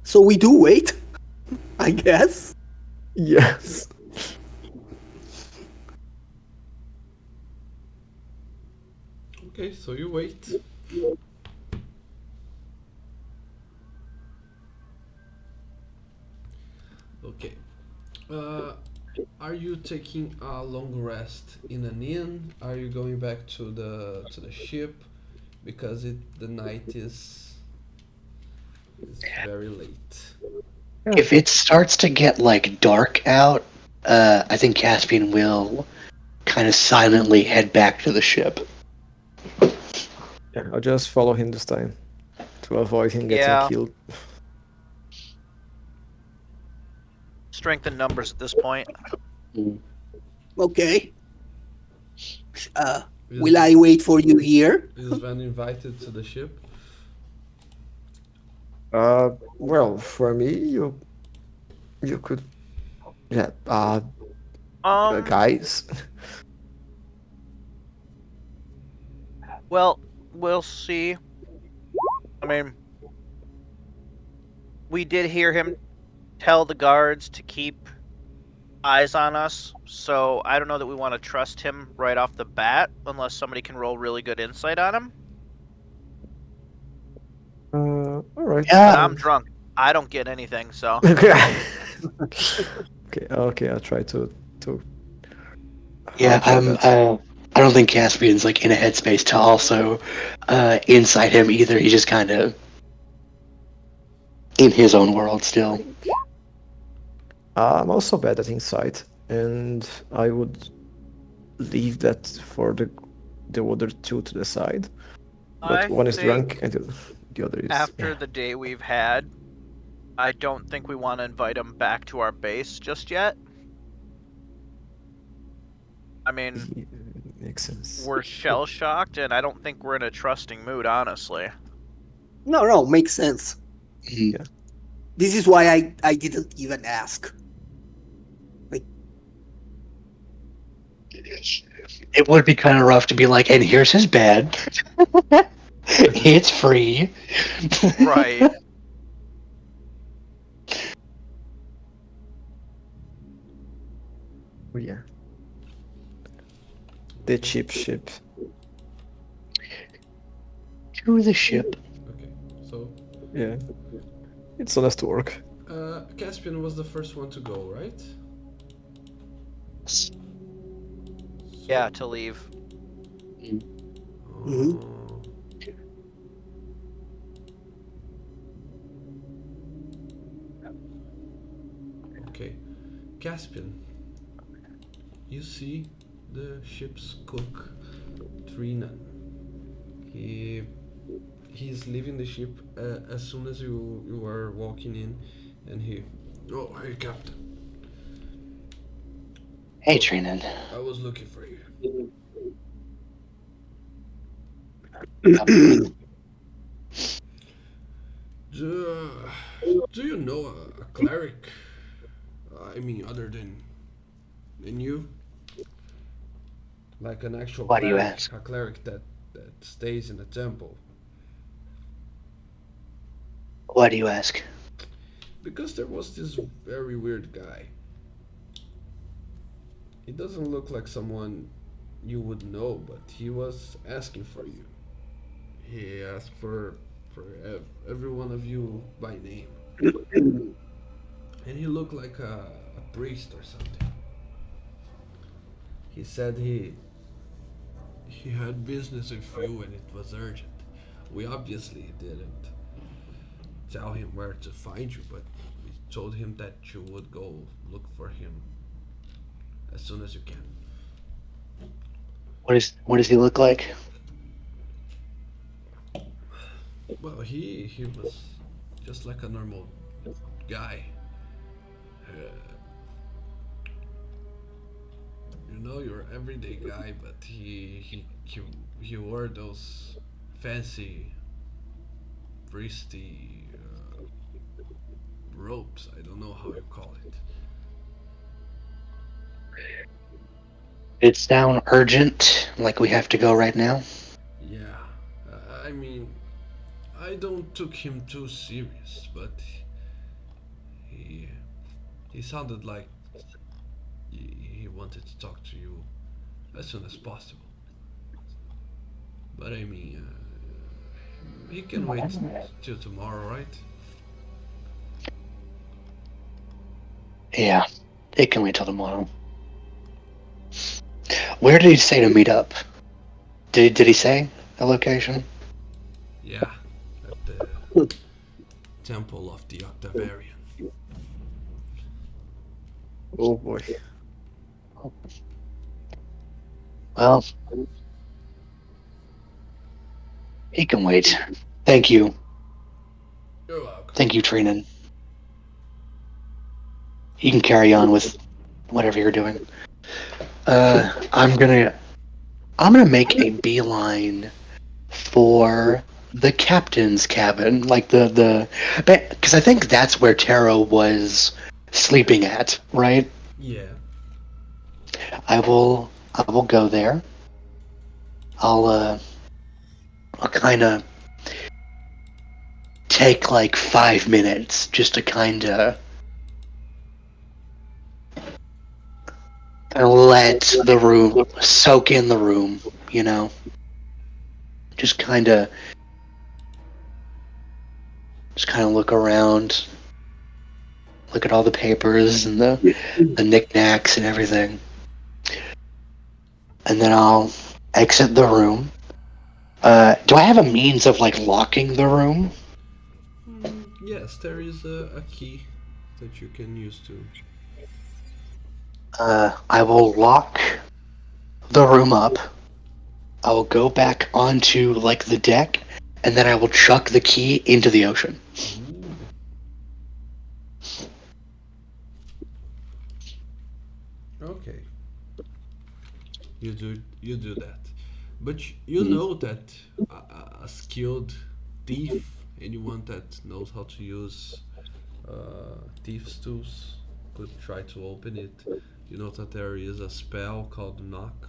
So we do wait, I guess. Yes. Okay, so you wait. Okay. Uh, are you taking a long rest in an inn? Are you going back to the ship? Because the night is very late. If it starts to get like dark out, I think Caspian will kind of silently head back to the ship. Yeah, I'll just follow him this time to avoid him getting Yeah, killed. strength in numbers at this point. Mm. Okay. Uh, Is will I wait for you here? is Van invited to the ship? Well, for me, you could yeah Um, guys. well, we'll see. I mean, we did hear him tell the guards to keep eyes on us, so I don't know that we want to trust him right off the bat unless somebody can roll really good insight on him. All right. Yeah. But I'm drunk. I don't get anything, so. Okay. Okay. I'll try to. Yeah, I'll try that. I don't think Caspian's like in a headspace to also incite him either. He's just kind of in his own world still. I'm also bad at insight, and I would leave that for the other two to decide. But I one is think drunk, and the other is after the day we've had, I don't think we want to invite him back to our base just yet. I mean, yeah, makes sense. we're shell shocked, and I don't think we're in a trusting mood, honestly. No, makes sense. Mhm. Yeah. This is why I didn't even ask. Like, It would be kind of rough to be like, and here's his bed. It's free. Right. Oh, yeah. The cheap ship. To the ship. Okay, so Yeah. It's honest work. Caspian was the first one to go, right? So, Yeah, to leave. Mhm. Okay, Caspian, you see the ship's cook, Trina. He he's leaving the ship as soon as you are walking in, and he, oh, hey, Captain. Hey, Trinan. I was looking for you. Do, do you know a cleric? I mean, other than you, like an actual Why do you cleric, ask? a cleric that stays in the temple. Why do you ask? Because there was this very weird guy. He doesn't look like someone you would know, but he was asking for you. He asked for every one of you by name, and he looked like a priest or something. He said he had business with you and it was urgent. We obviously didn't tell him where to find you, but we told him that you would go look for him as soon as you can. What does he look like? Well, he was just like a normal guy. Uh, you know, your everyday guy, but he wore those fancy priesty ropes. I don't know how you call it. It's down urgent, like we have to go right now. Yeah, I mean, I don't took him too serious, but he he sounded like he wanted to talk to you as soon as possible. But I mean, he can wait till tomorrow, right? Yeah, it can wait till tomorrow. Where did he say to meet up? Did he say a location? Yeah, at the Temple of the Octavarian. Oh boy. Well, he can wait. Thank you. You're welcome. Thank you, Trinan. You can carry on with whatever you're doing. I'm gonna make a beeline for the captain's cabin, like because I think that's where Taro was sleeping at, right? Yeah. I will go there. I'll kind of take like 5 minutes just to kind of let the room soak in the room, you know, just kind of look around, look at all the papers and the knickknacks and everything, and then I'll exit the room. Do I have a means of like locking the room? Yes, there is a key that you can use to. I will lock the room up. I will go back onto like the deck, and then I will chuck the key into the ocean. Ooh. Okay. You do that, but you Mhm. know that a skilled thief, anyone that knows how to use thieves tools, could try to open it. You know that there is a spell called knock,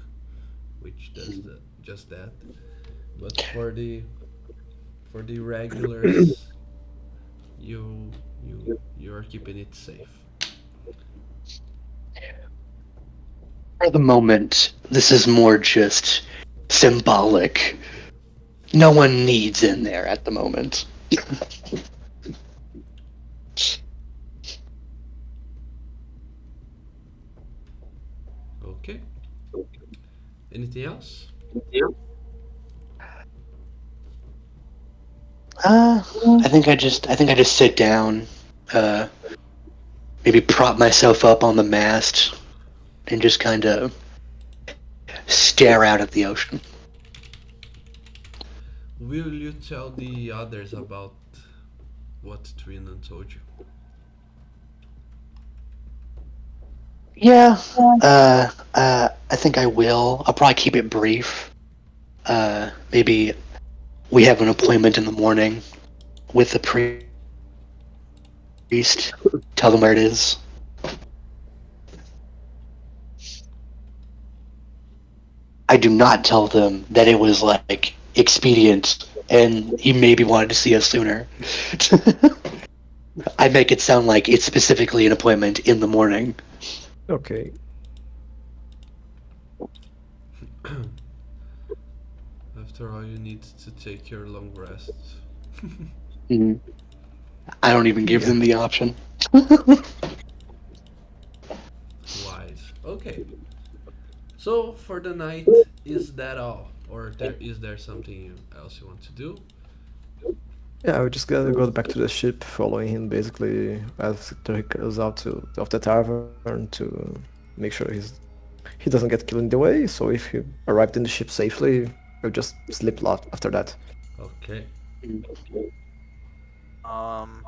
which does just that. But for the regulars, you you are keeping it safe. For the moment, this is more just symbolic. No one needs in there at the moment. Okay. Anything else? Uh, I think I just sit down, uh, maybe prop myself up on the mast, and just kind of stare out at the ocean. Will you tell the others about what Trinan told you? Yeah, I think I will. I'll probably keep it brief. Maybe we have an appointment in the morning with the priest. Tell them where it is. I do not tell them that it was like expedient and he maybe wanted to see us sooner. I make it sound like it's specifically an appointment in the morning. Okay. After all, you need to take your long rests. Mhm. I don't even give Yeah. them the option. Wise. Okay. So for the night, is that all, or there something else you want to do? Yeah, we just gotta go back to the ship, following him basically after he goes out of the tavern to make sure he doesn't get killed in the way. So if he arrived in the ship safely, we'll just sleep lot after that. Okay. Um,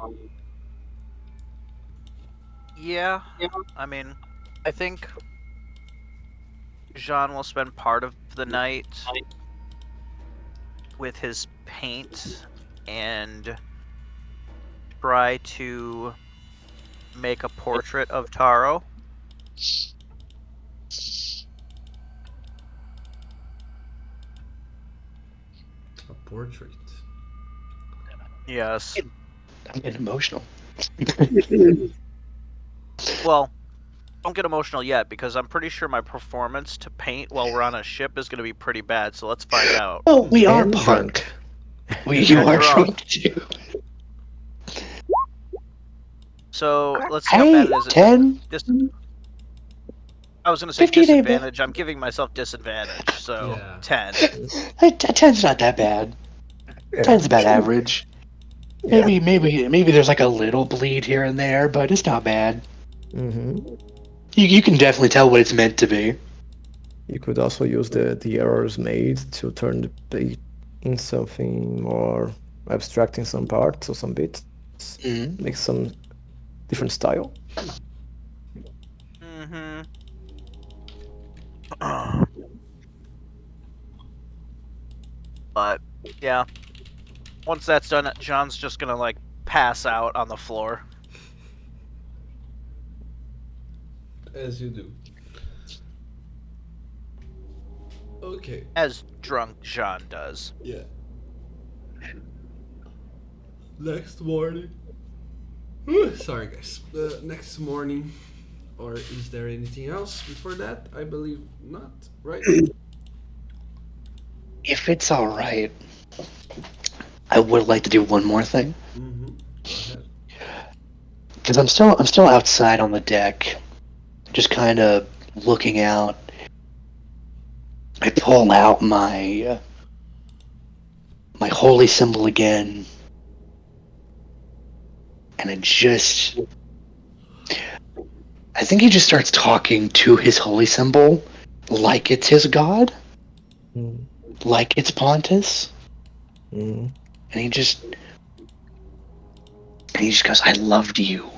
yeah. I mean, I think Jean will spend part of the night with his paint and try to make a portrait of Taro. A portrait. Yes. I'm getting emotional. Well, don't get emotional yet because I'm pretty sure my performance to paint while we're on a ship is going to be pretty bad. So let's find out. Oh, we are And punked. drunk. You And are drunk. drunk too. So let's see how bad Hey, it is. 10, Dis- I was going to say 15, disadvantage. I'm giving myself disadvantage. So Yeah. 10. Hey, 10's not that bad. Yeah, 10's about average. yeah. Maybe there's like a little bleed here and there, but it's not bad. Mm-hmm. You can definitely tell what it's meant to be. You could also use the errors made to turn the page in something more abstract in some parts or some bits. Make Mm. some different style. Mm-hmm. But yeah, once that's done, John's just going to like pass out on the floor. As you do. Okay. As drunk John does. Yeah. Next morning. Sorry, guys. Next morning. Or is there anything else before that? I believe not, right? If it's all right, I would like to do one more thing Mm-hmm. Go ahead. because I'm still outside on the deck, just kind of looking out. I pull out my holy symbol again, and I think he just starts talking to his holy symbol like it's his god, Mm, like it's Pontus, mm, and he just goes, "I loved you.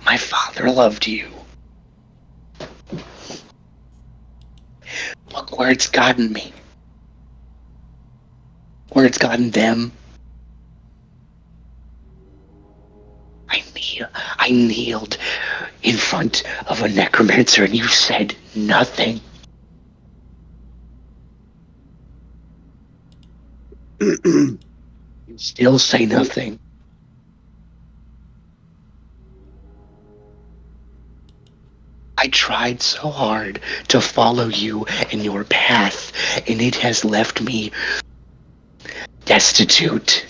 My father loved you. Look where it's gotten me. Where it's gotten them. I kneeled in front of a necromancer, and you said nothing. You still say nothing. I tried so hard to follow you in your path, and it has left me destitute.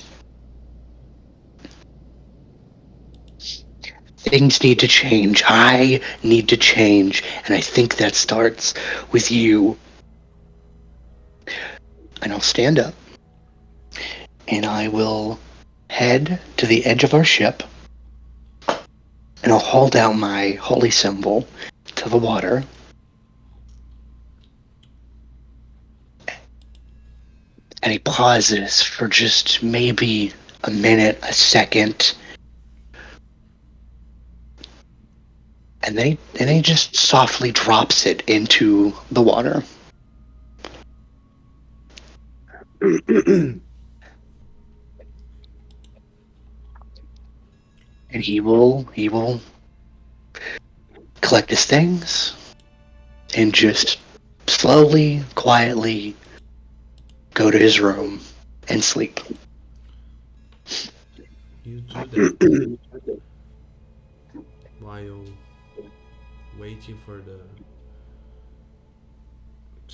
Things need to change. I need to change, and I think that starts with you." And I'll stand up, and I will head to the edge of our ship, and I'll hold out my holy symbol to the water, and he pauses for just maybe a minute, a second, and he just softly drops it into the water. And he will collect his things and just slowly, quietly go to his room and sleep. You do that while waiting for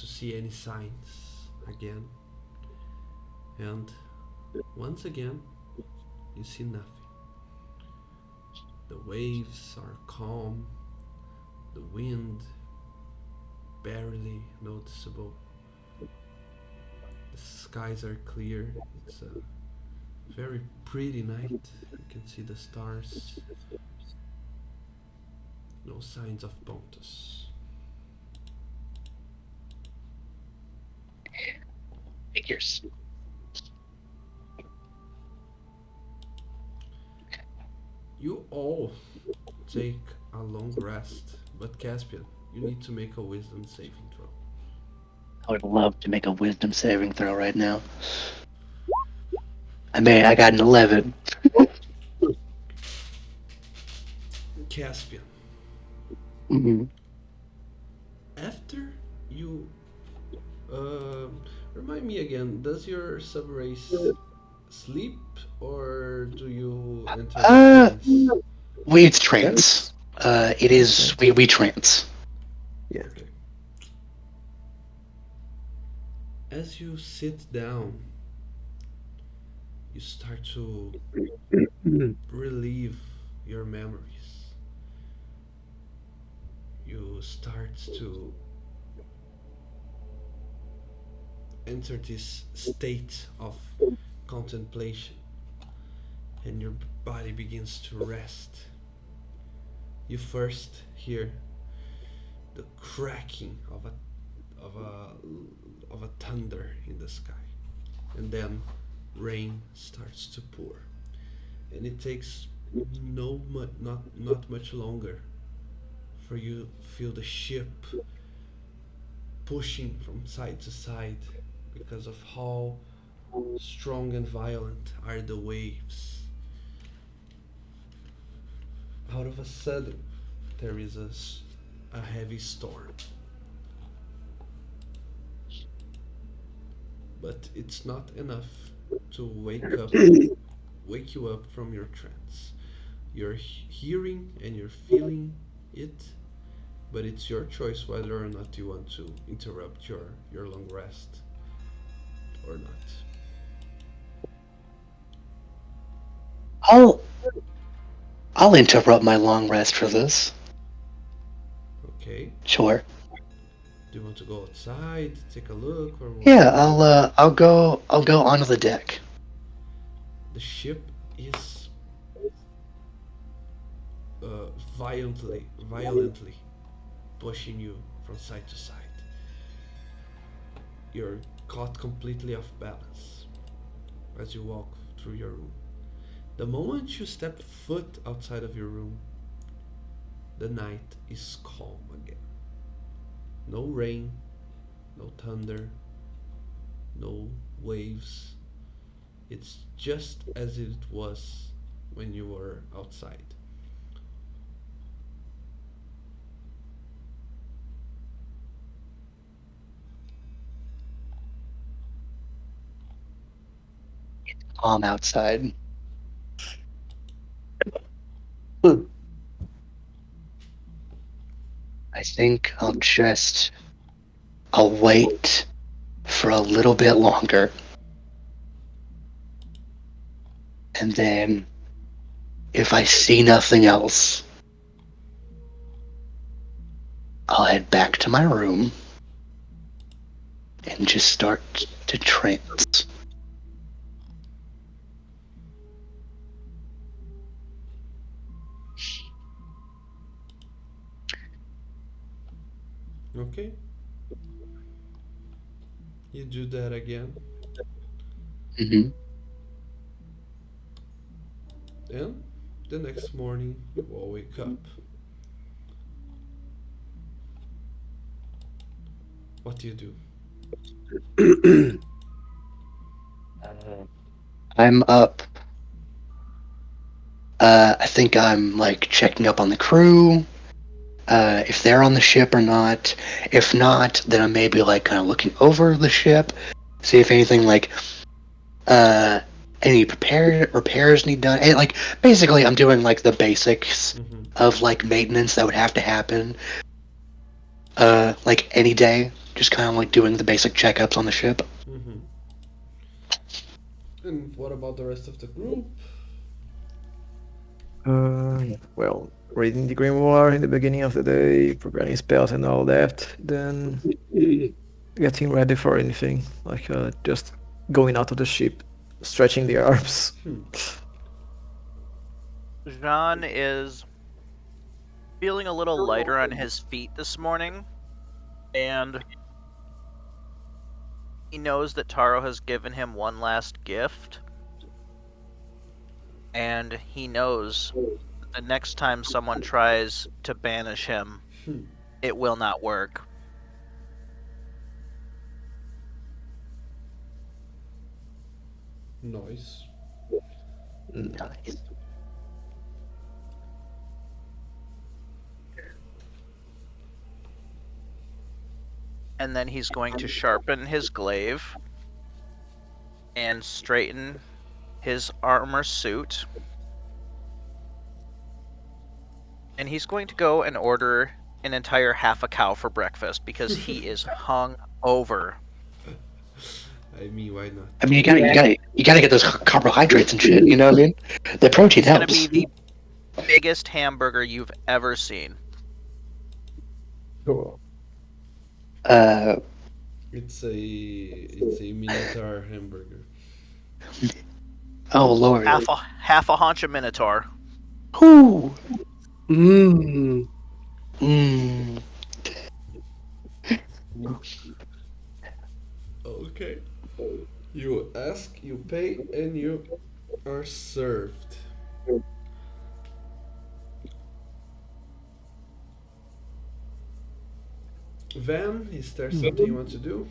to see any signs again. And once again, you see nothing. The waves are calm, the wind barely noticeable, the skies are clear. It's a very pretty night. You can see the stars. No signs of Pontus. Figures. You all take a long rest, but Caspian, you need to make a wisdom saving throw. I would love to make a wisdom saving throw right now. I got an 11. Caspian, Mm-hmm. after you remind me again, does your subrace sleep or do you enter a Uh, trance? it's Yeah, trance. It it's is, trance. we trance. Yeah. Okay. As you sit down, you start to relieve your memories. You start to enter this state of contemplation and your body begins to rest. You first hear the cracking of a thunder in the sky, and then rain starts to pour, and it takes not much longer for you to feel the ship pushing from side to side because of how strong and violent are the waves. Out of a sudden, there is a heavy storm, but it's not enough to wake you up from your trance. You're hearing and you're feeling it, but it's your choice whether or not you want to interrupt your long rest or not. I'll I'll interrupt my long rest for this. Okay? Sure. Do you want to go outside, take a look, or what do Yeah, you want to do? I'll go onto the deck. The ship is violently pushing you from side to side. You're caught completely off balance as you walk through your room. The moment you step foot outside of your room, the night is calm again. No rain, no thunder, no waves. It's just as it was when you were outside. I'm outside. Hmm. I think I'll wait for a little bit longer, and then if I see nothing else, I'll head back to my room and just start to trance. Okay? You do that again, Hmm. and the next morning you all wake up. What do you do? I'm up. I think I'm like checking up on the crew, if they're on the ship or not. If not, then I'm maybe like kind of looking over the ship, see if anything like uh any repairs need done. And, like basically, I'm doing like the basics Mm-hmm. of like maintenance that would have to happen, like any day. just kind of like doing the basic checkups on the ship. Mm-hmm. And what about the rest of the group? Well, reading the grimoire in the beginning of the day, preparing spells and all that, then getting ready for anything, like just going out of the ship, stretching the arms. Hmm. Jean is feeling a little lighter on his feet this morning, and he knows that Taro has given him one last gift, and he knows that the next time someone tries to banish him, Hmm. it will not work. Nice. Nice. And then he's going to sharpen his glaive and straighten his armor suit. And he's going to go and order an entire half a cow for breakfast because he is hung over. I mean, why not? I mean, you gotta get those carbohydrates and shit. You know what I mean? The protein It's going to helps. be the biggest hamburger you've ever seen. Cool. Uh, It's a minotaur hamburger. oh lord. Half a haunch of minotaur. Whoo. Mmm. Mmm. Okay. You ask, you pay, and you are served. Van, is there something you want to do?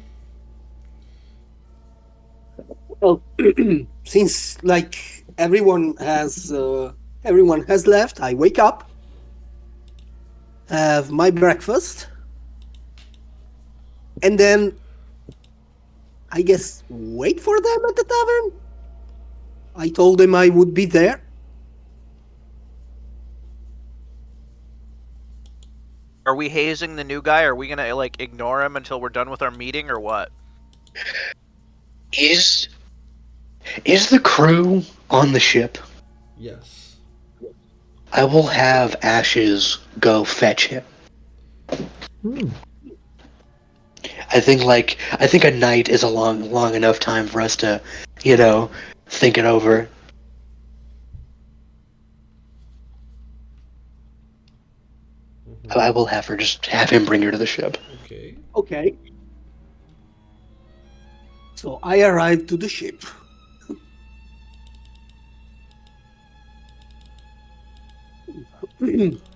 Well, since like everyone has left, I wake up, have my breakfast, and then I guess wait for them at the tavern. I told them I would be there. Are we hazing the new guy? Are we gonna like ignore him until we're done with our meeting, or what? Is the crew on the ship? Yes. I will have Ashes go fetch him. Hmm. I think a night is a long enough time for us to, think it over. Mhm. I will just have him bring her to the ship. Okay. Okay. So I arrived to the ship.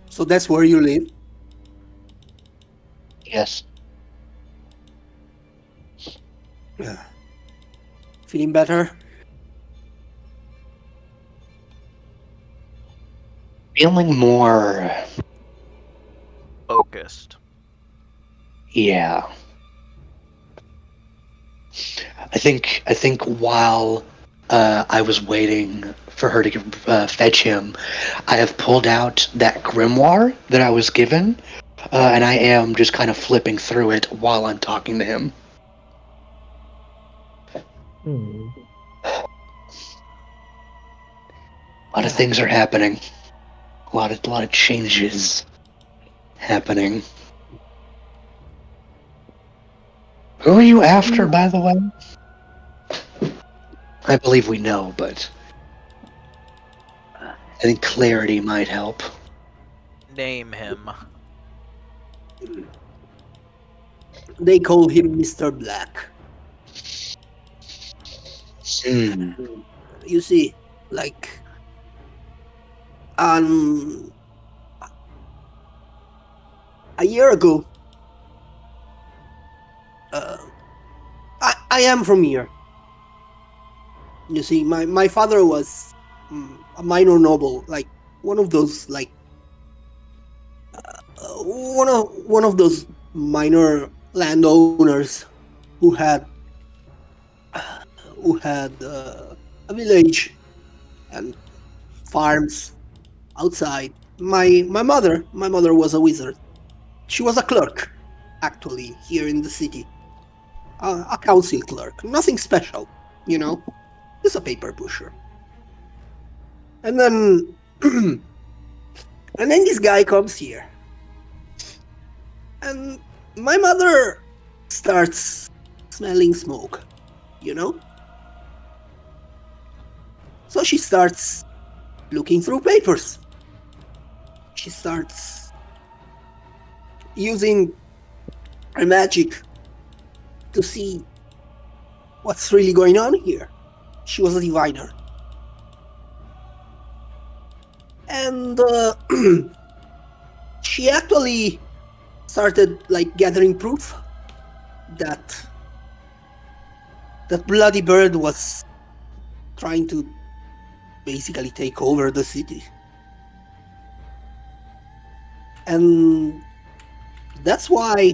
So that's where you live. Yes. Feeling better? Feeling more, Focused. yeah. I think while I was waiting for her to fetch him, I have pulled out that grimoire that I was given, and I am just kind of flipping through it while I'm talking to him. Hmm. A lot of things are happening. A lot of changes happening. Who are you after, by the way? I believe we know, but I think clarity might help. Name him. They call him Mr. Black. Hmm. You see, like, um, a year ago, uh, I am from here. You see, my father was a minor noble, like one of those, like one of those minor landowners who had a village and farms outside. My mother was a wizard. She was a clerk, actually, here in the city. A council clerk. Nothing special, you know? Just a paper pusher. And then. And then this guy comes here. And my mother starts smelling smoke, you know? So she starts looking through papers. She starts using her magic to see what's really going on here. She was a diviner. And she actually started like gathering proof that that bloody bird was trying to basically take over the city. And that's why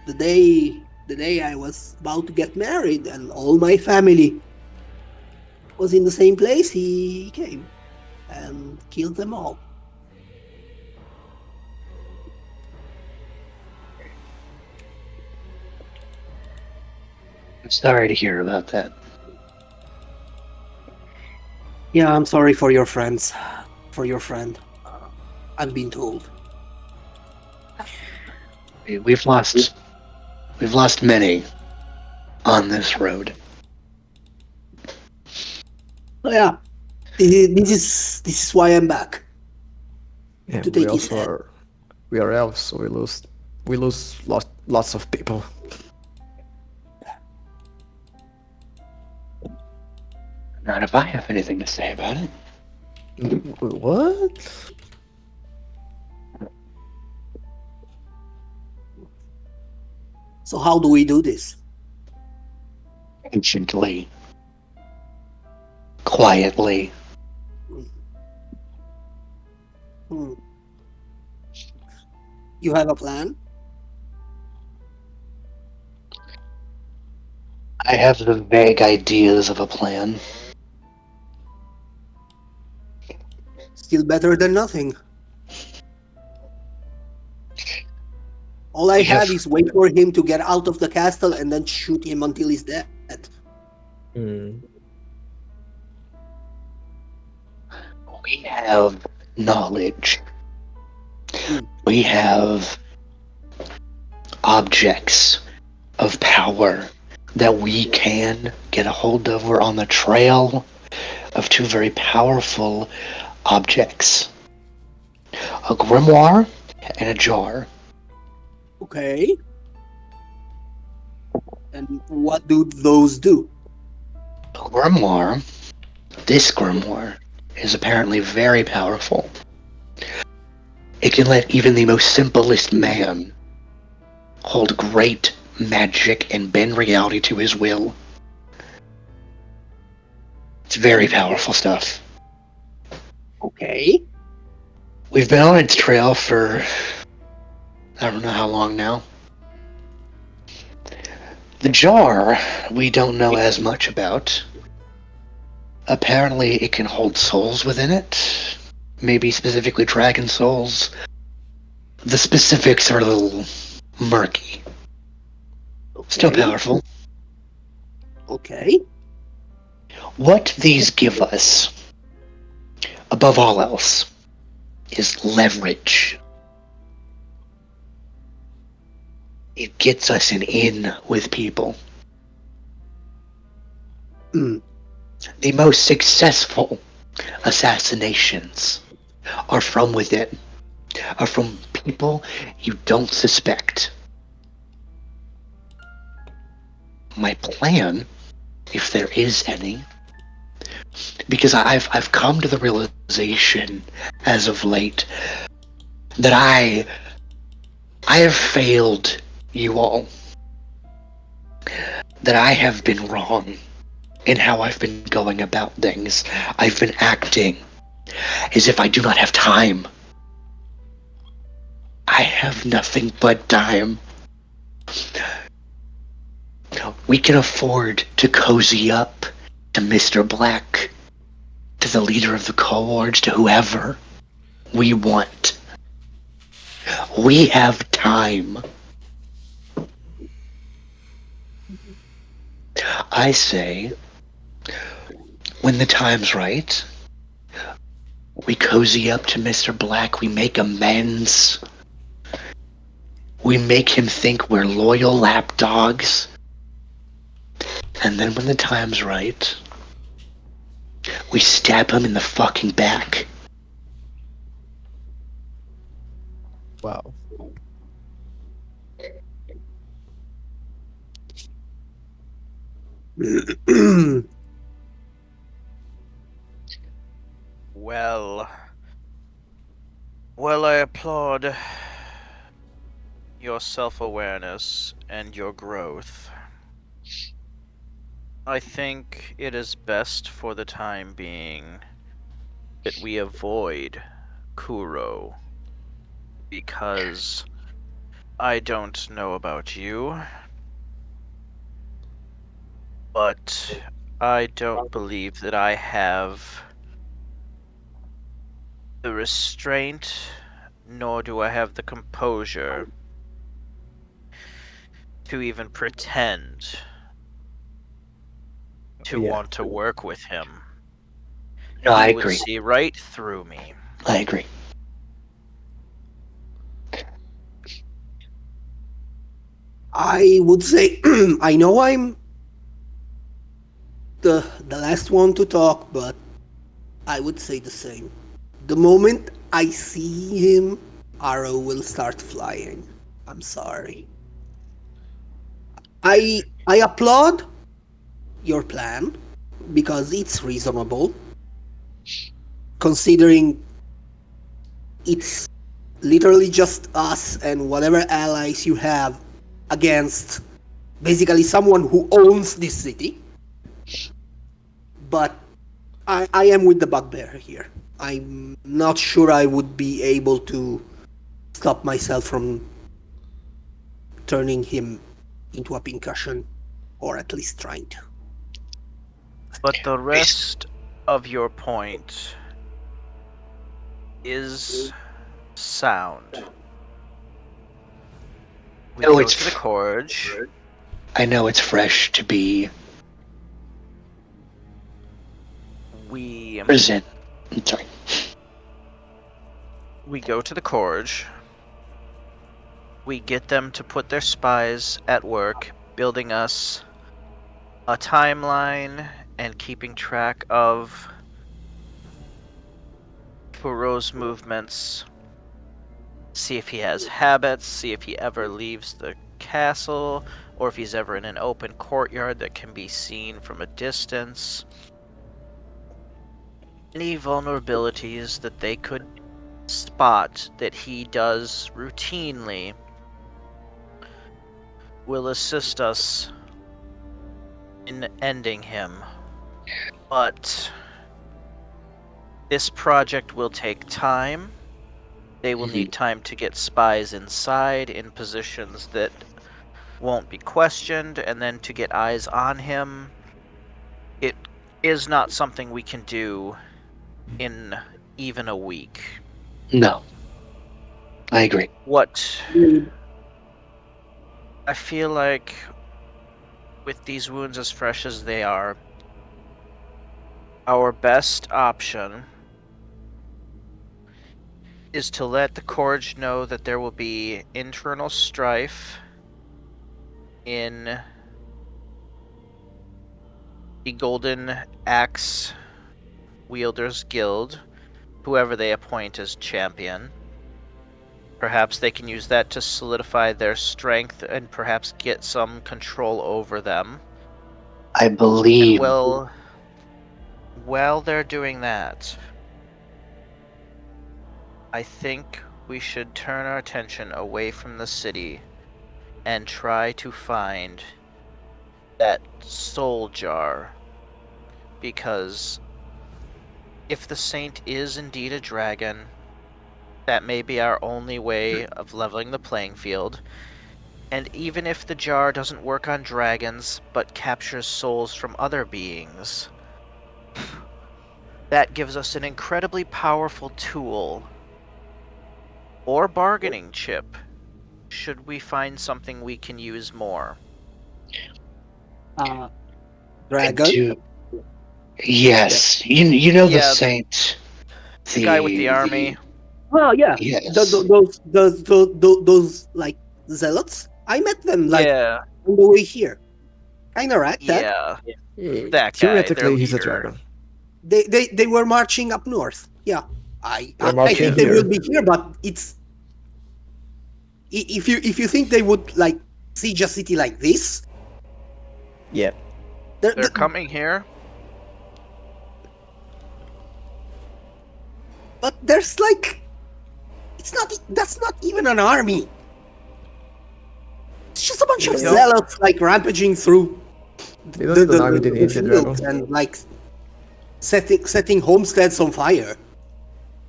the day I was about to get married and all my family was in the same place, he came and killed them all. I'm sorry to hear about that. Yeah, I'm sorry for your friends. For your friend. I've been told. We've lost many on this road. So yeah, this is why I'm back. Yeah, To we take his also head. we are elves, so we lose lots of people. Not if I have anything to say about it. What? So how do we do this? Anciently, quietly. Hmm. You have a plan? I have the vague ideas of a plan. Still better than nothing. All I We have have is wait for him to get out of the castle and then shoot him until he's dead. Hmm. we have knowledge. Hmm. We have objects of power that we can get a hold of. We're on the trail of two very powerful objects. A grimoire and a jar. Okay. And what do those do? A grimoire, this grimoire, is apparently very powerful. It can let even the most simplest man hold great magic and bend reality to his will. It's very powerful stuff. Okay. We've been on its trail for I don't know how long now. The jar we don't know as much about. Apparently it can hold souls within it. Maybe specifically dragon souls. The specifics are a little murky. Still Okay. powerful. Okay. What these give us, above all else, is leverage. It gets us an in with people. Hmm. The most successful assassinations are from within, are from people you don't suspect. My plan, if there is any, because I've come to the realization as of late that I have failed you all. That I have been wrong in how I've been going about things. I've been acting as if I do not have time. I have nothing but time. We can afford to cozy up to Mr. Black, to the leader of the cohorts, to whoever we want. We have time. I say, when the time's right, we cozy up to Mr. Black, we make amends, we make him think we're loyal lapdogs, and then when the time's right, we stab him in the fucking back. Wow. Well, well, I applaud your self-awareness and your growth. I think it is best for the time being that we avoid Kuro, because I don't know about you, but I don't believe that I have the restraint, nor do I have the composure to even pretend to Yeah. want to work with him. No, I He would agree. see right through me. I agree. I would say I know I'm the last one to talk, but I would say the same. The moment I see him, arrow will start flying. I'm sorry. I applaud your plan because it's reasonable considering it's literally just us and whatever allies you have against basically someone who owns this city. But I am with the bugbear here. I'm not sure I would be able to stop myself from turning him into a pincushion, or at least trying to. But the rest of your point is sound. We No, go it's. to the Corge. I know it's fresh to be We present. I'm sorry. we go to the Corge. We get them to put their spies at work, building us a timeline and keeping track of Kuro's movements. See if he has habits, see if he ever leaves the castle, or if he's ever in an open courtyard that can be seen from a distance. Any vulnerabilities that they could spot that he does routinely will assist us in ending him. But this project will take time. They will need time to get spies inside in positions that won't be questioned, and then to get eyes on him. It is not something we can do in even a week. No, I agree. What I feel like, with these wounds as fresh as they are, our best option is to let the Corge know that there will be internal strife in the Golden Axe Wielders Guild, whoever they appoint as champion. Perhaps they can use that to solidify their strength and perhaps get some control over them. I And believe. while they're doing that, I think we should turn our attention away from the city and try to find that soul jar. Because if the saint is indeed a dragon, that may be our only way of leveling the playing field. And even if the jar doesn't work on dragons, but captures souls from other beings, that gives us an incredibly powerful tool or bargaining chip should we find something we can use more. dragon. Yes, you know the Yeah, saint, the guy with the army. Well, yeah, yes. those like zealots. I met them like Yeah, on the way here. Kind of ragtag. yeah, Eh, that guy, their Theoretically, he's a leader. dragon. They were marching up north. Yeah, They're I marching think they will here. be here, but it's if you think they would like siege a city like this, Yeah. They're coming here. but there's like it's not that's not even an army. It's just a bunch of You don't- zealots like rampaging through You don't need an army, they need a fields dragon. and like setting homesteads on fire.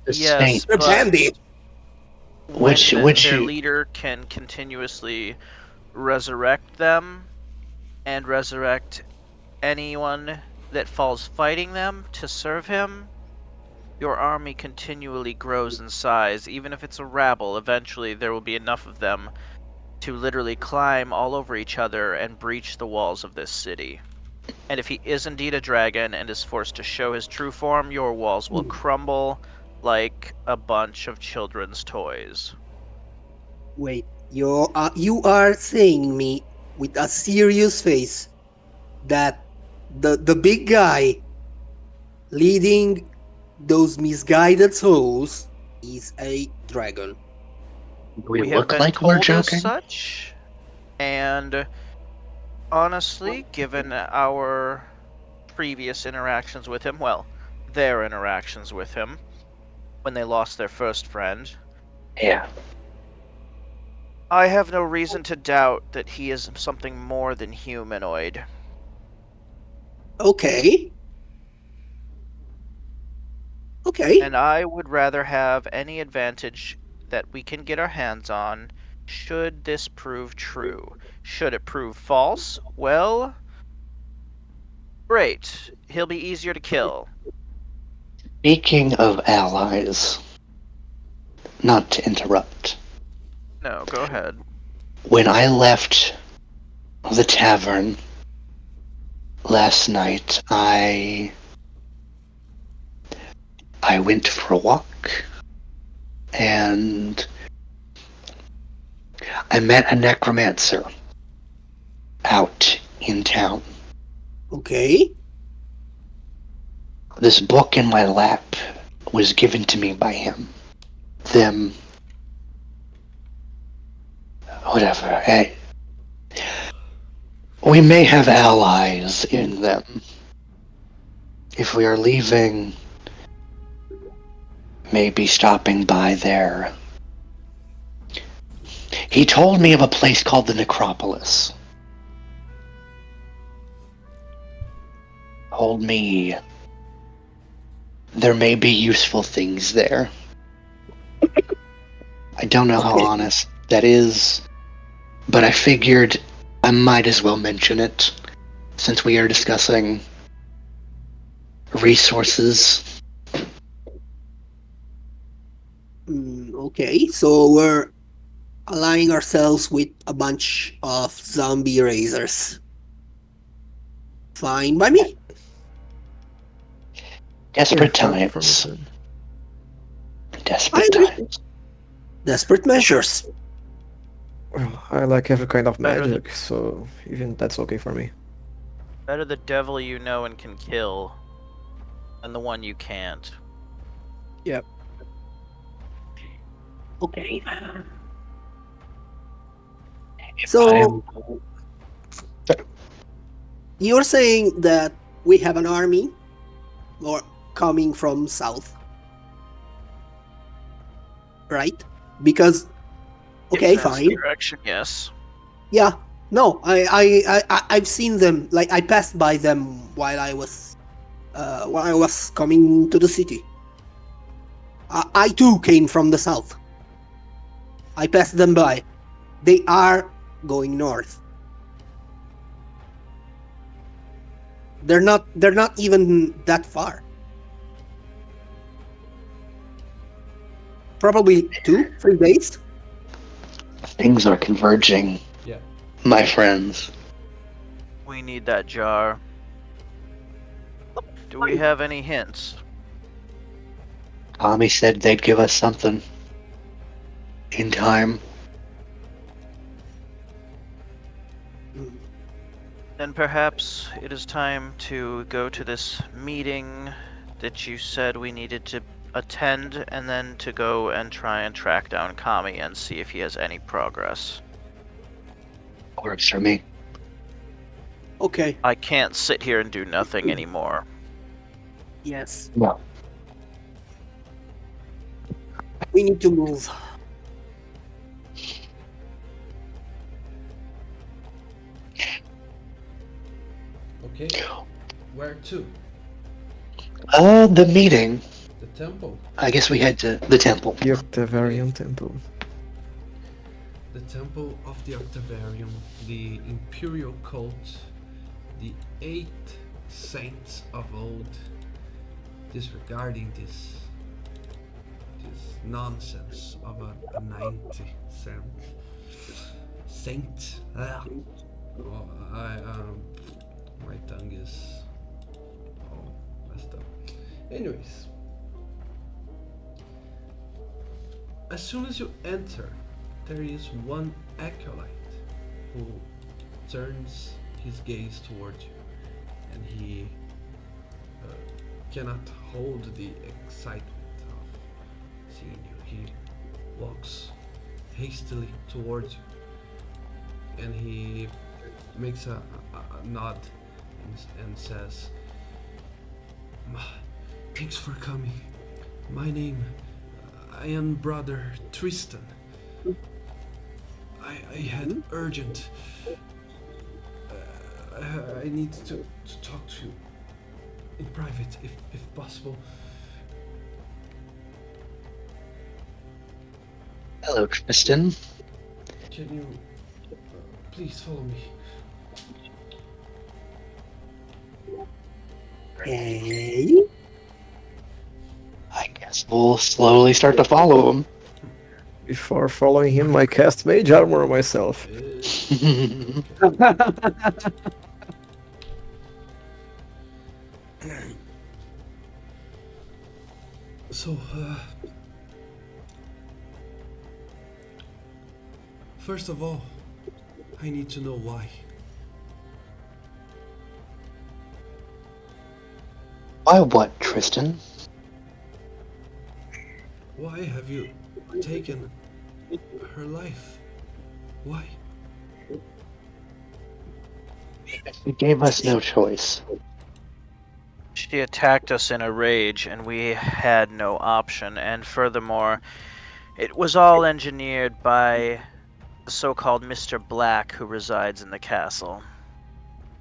The Yes, saint. They're but bandits. when Which their you- leader can continuously resurrect them and resurrect anyone that falls fighting them to serve him, your army continually grows in size. Even if it's a rabble, eventually there will be enough of them to literally climb all over each other and breach the walls of this city. And if he is indeed a dragon and is forced to show his true form, your walls will crumble like a bunch of children's toys. Wait, you are saying me with a serious face that the big guy leading those misguided souls is a dragon. Do we have look been like we're told as joking? such, and honestly, given our previous interactions with him, well, their interactions with him, when they lost their first friend, Yeah. I have no reason to doubt that he is something more than humanoid. Okay. Okay. And I would rather have any advantage that we can get our hands on should this prove true. Should it prove false, well, great. He'll be easier to kill. Speaking of allies, not to interrupt, No, go ahead. when I left the tavern last night, I went for a walk and I met a necromancer out in town. Okay. This book in my lap was given to me by him. Them. Whatever. We may have allies in them. If we are leaving, maybe stopping by there. He told me of a place called the Necropolis. Told me there may be useful things there. I don't know how Okay. honest that is, but I figured I might as well mention it since we are discussing resources. Okay, so we're aligning ourselves with a bunch of zombie raisers. Fine by me. Desperate Yeah, for times. me too. Desperate I agree. times. Desperate measures. Well, I like every kind of Better than- magic, so even that's okay for me. Better the devil you know and can kill than the one you can't. Yep. Okay. So you're saying that we have an army or coming from south, right? Because okay, If that's fine. the direction, yes. Yeah. No, I've seen them. Like I passed by them while I was coming to the city. I too came from the south. I passed them by. They are going north. They're not even that far. Probably 2-3 days. Things are converging, Yeah. my friends. We need that jar. Do we have any hints? Tommy said they'd give us something in time. Mm. Then perhaps it is time to go to this meeting that you said we needed to attend, and then to go and try and track down Kami and see if he has any progress. Works for me. Okay. I can't sit here and do nothing anymore. Yes. No. We need to move. Okay. Where to? The meeting. The temple. I guess we head to the temple. The Octavarian Temple. The temple of the Octavarium, the imperial cult, the 8 saints of old, disregarding this nonsense of a 90 saint. Oh, my tongue is all messed up. Anyways, as soon as you enter, there is one acolyte who turns his gaze toward you, and he cannot hold the excitement of seeing you. He walks hastily towards you, and he makes a nod and says, "Thanks for coming. My name, I am Brother Tristan. I had urgent. I need to talk to you in private, if possible." Hello, Tristan. Can you please follow me? Hey. I guess we'll slowly start to follow him. Before following him, I cast Mage Armor on myself. So, first of all, I need to know why. Why what, Tristan? Why have you taken her life? Why? You gave us no choice. She attacked us in a rage, and we had no option. And furthermore, it was all engineered by the so-called Mr. Black who resides in the castle.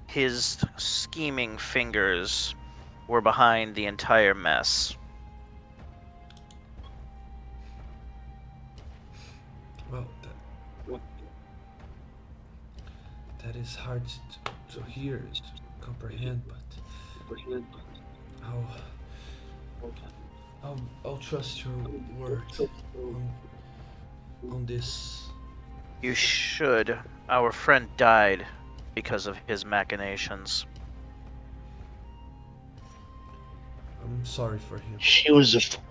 His scheming fingers were behind the entire mess. Well, that is hard to hear, to comprehend, but I'll trust your word on this. You should. Our friend died because of his machinations. I'm sorry for him. She was a fool.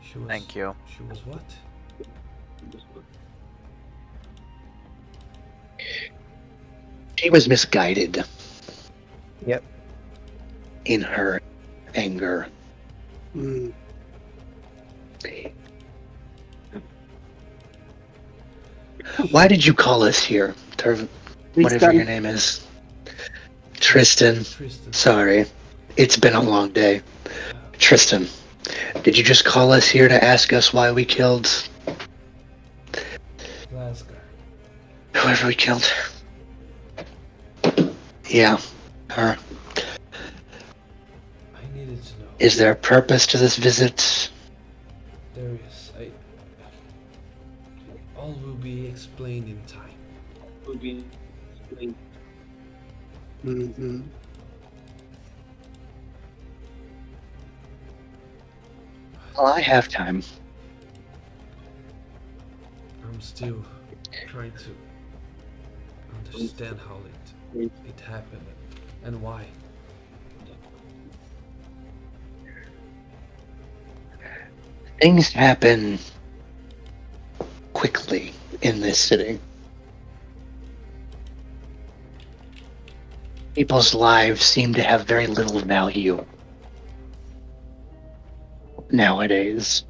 She was. Thank you. She was what? She was misguided Yep. in her anger. Mm. Why did you call us here? Whatever Tristan. your name is. Tristan. Tristan. Sorry. It's been a long day. Tristan, did you just call us here to ask us why we killed Glasgow. whoever we killed? Yeah, her. I needed to know. Is there a purpose to this visit? There is. All will be explained in time. Mm-hmm. Well, I have time. I'm still trying to understand how it happened and why. Things happen quickly in this city. People's lives seem to have very little value nowadays.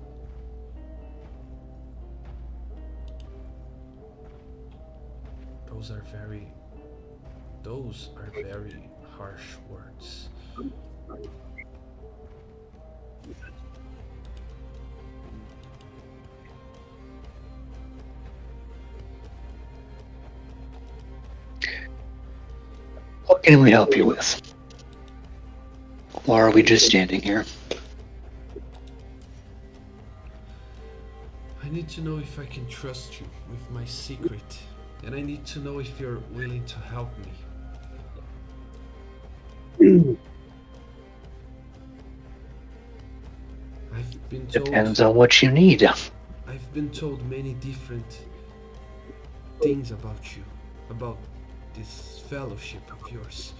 Those are very those are very harsh words. What can we help you with? Or are we just standing here? I need to know if I can trust you with my secret, and I need to know if you're willing to help me. I've been Depends told on what you need. I've been told many different things about you, about this fellowship of yours.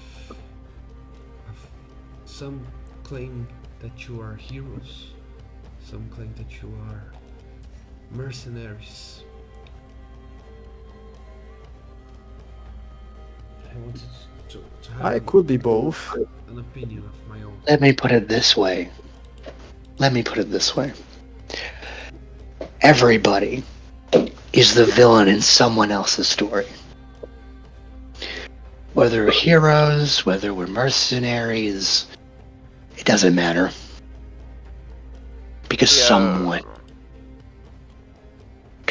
Some claim that you are heroes, some claim that you are mercenaries. I wanted to have I could be both. an opinion of my own. Let me put it this way. Everybody is the villain in someone else's story. Whether we're heroes, whether we're mercenaries, it doesn't matter. Because Yeah.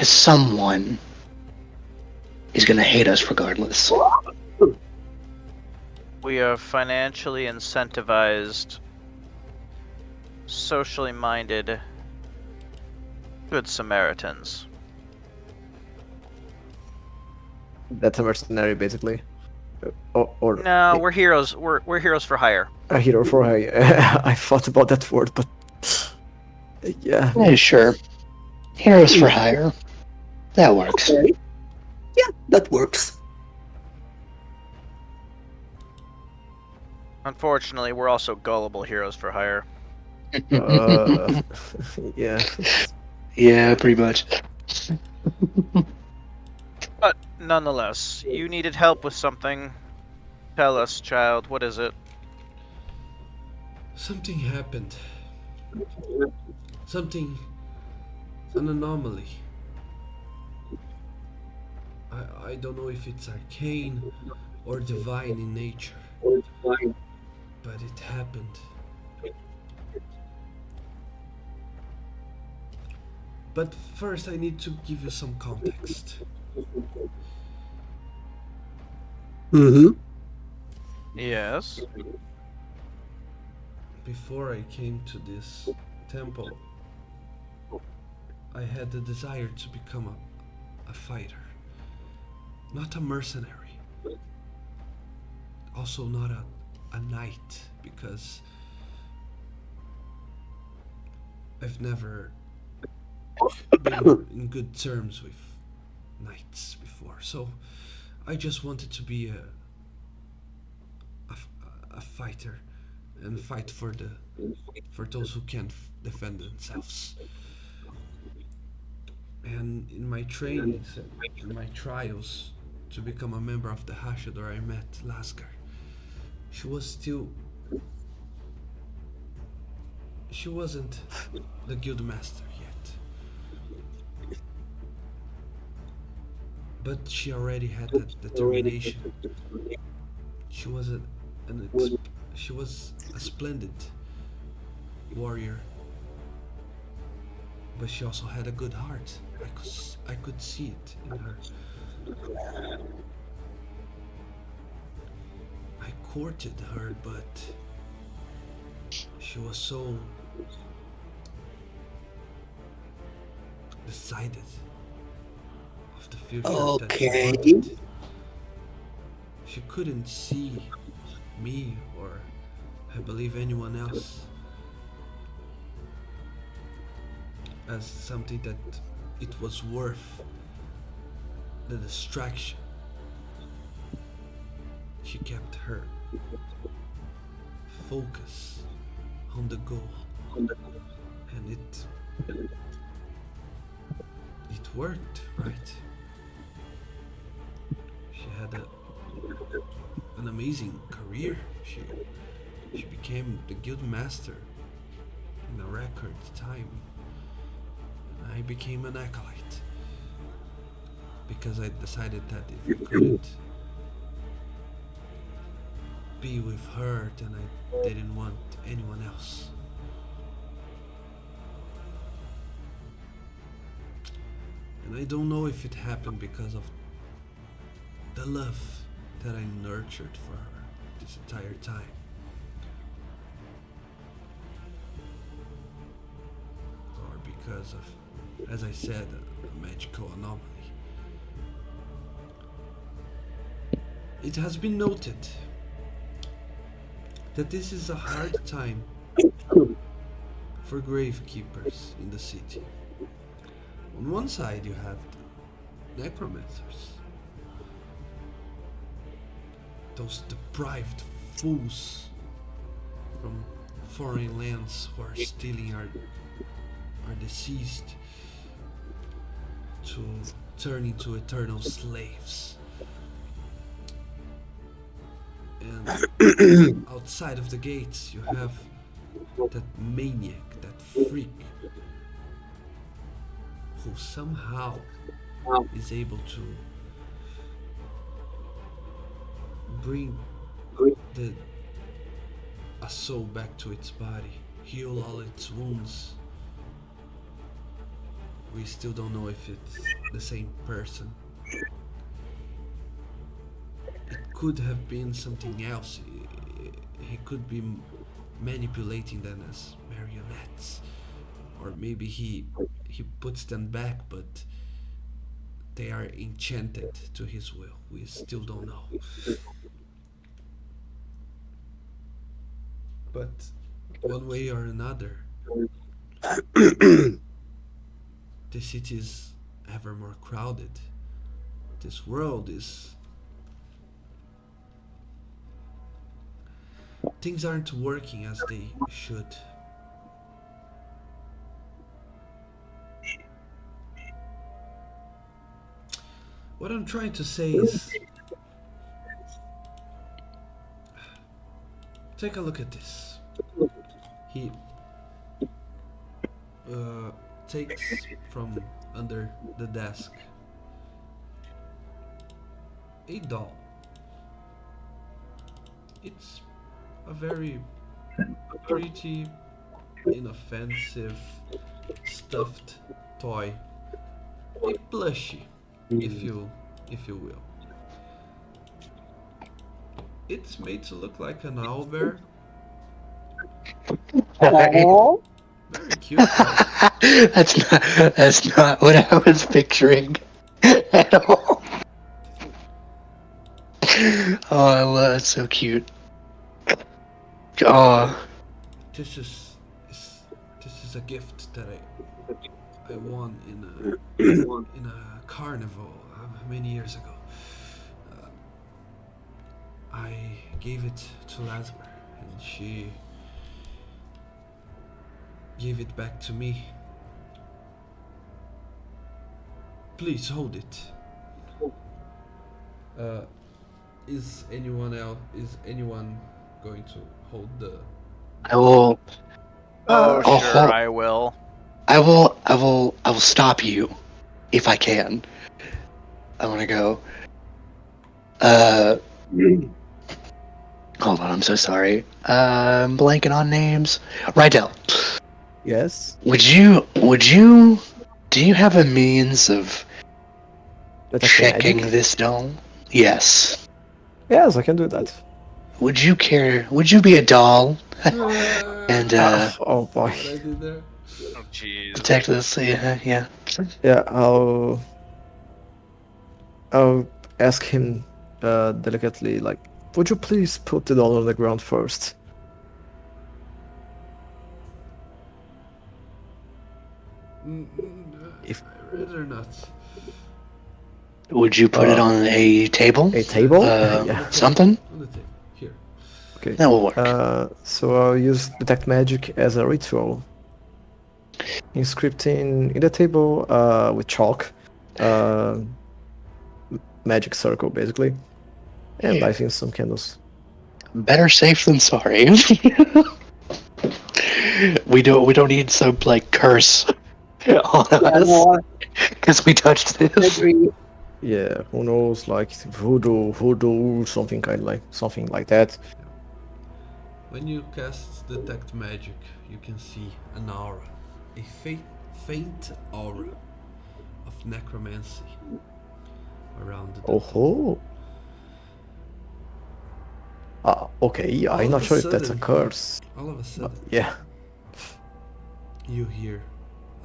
someone is gonna hate us regardless. We are financially incentivized, socially minded, good Samaritans. That's a mercenary, basically. Or No, we're heroes. We're heroes for hire. a hero for hire. I thought about that word, but yeah, Yeah, sure. Heroes for hire. That works. Okay. Yeah, that works. Unfortunately, we're also gullible heroes for hire. uh, yeah. Yeah, pretty much. But nonetheless, you needed help with something. Tell us, child, what is it? Something happened. Something, an anomaly. I don't know if it's arcane or divine in nature, but it happened. But first, I need to give you some context. Mm-hmm. Yes. Before I came to this temple, I had the desire to become a fighter, not a mercenary, also not a knight, because I've never been in good terms with knights before. So I just wanted to be a fighter and fight for those who can't defend themselves. And in my trainings, in my trials to become a member of the Hashador, I met Lasgar. She was still. She wasn't the guild master yet. But she already had that determination. She was she was a splendid warrior, but she also had a good heart. I could see it in her. I courted her, but she was so decided of the future that she Okay. wanted. She couldn't see me or I believe anyone else as something that it was worth the distraction she kept her focus on the goal, and it worked, right? She had an amazing career. She became the guild master in a record time. And I became an acolyte because I decided that if I couldn't be with her, then I didn't want anyone else. And I don't know if it happened because of the love that I nurtured for her this entire time. Or because of, as I said, a magical anomaly. It has been noted that this is a hard time for gravekeepers in the city. On one side, you have the necromancers, those deprived fools from foreign lands who are stealing our deceased to turn into eternal slaves. And outside of the gates, you have that maniac, that freak, who somehow is able to bring the a soul back to its body, heal all its wounds. We still don't know if it's the same person. It could have been something else. He could be manipulating them as marionettes, or maybe he puts them back, but they are enchanted to his will. We still don't know. But one way or another, the city is ever more crowded. This world is. Things aren't working as they should. What I'm trying to say is. Take a look at this. He takes from under the desk a doll. It's a very pretty, inoffensive, stuffed toy, a plushie, if you will. It's made to look like an owlbear. Very cute, right? That's not what I was picturing at all. Oh, I love it's so cute. Oh, This is a gift that I won in a carnival many years ago. Uh, I gave it to Lasmer, and she gave it back to me. Please hold it. Uh, is anyone going to hold the? I will. Oh, I'll sure, hold. I will. I will stop you if I can. I want to go. Uh, hold on. I'm so sorry. I'm blanking on names. Rydell, Yes, do you have a means of checking magic. this doll? Yes. Yes, I can do that. Would you be a doll and Oh boy. What I did there? Oh, jeez. detect this? Yeah, yeah. Yeah, I'll ask him delicately, like, would you please put the doll on the ground first? If I'd rather not. Would you put it on a table? A table? On Yeah. the table. Something? On the table. Here. Okay. That will work. So I'll use detect magic as a ritual. Inscripting in the table with chalk, magic circle basically, and lighting some candles. Better safe than sorry. We don't need some like curse on Yeah, us no, because we touched I this. agree. Yeah, who knows, like voodoo, something like that. When you cast detect magic, you can see an aura, a faint aura of necromancy around the Oh doll. ho. Okay, I'm All of not a sure if that's a sudden, curse, all of a but sudden, yeah. you hear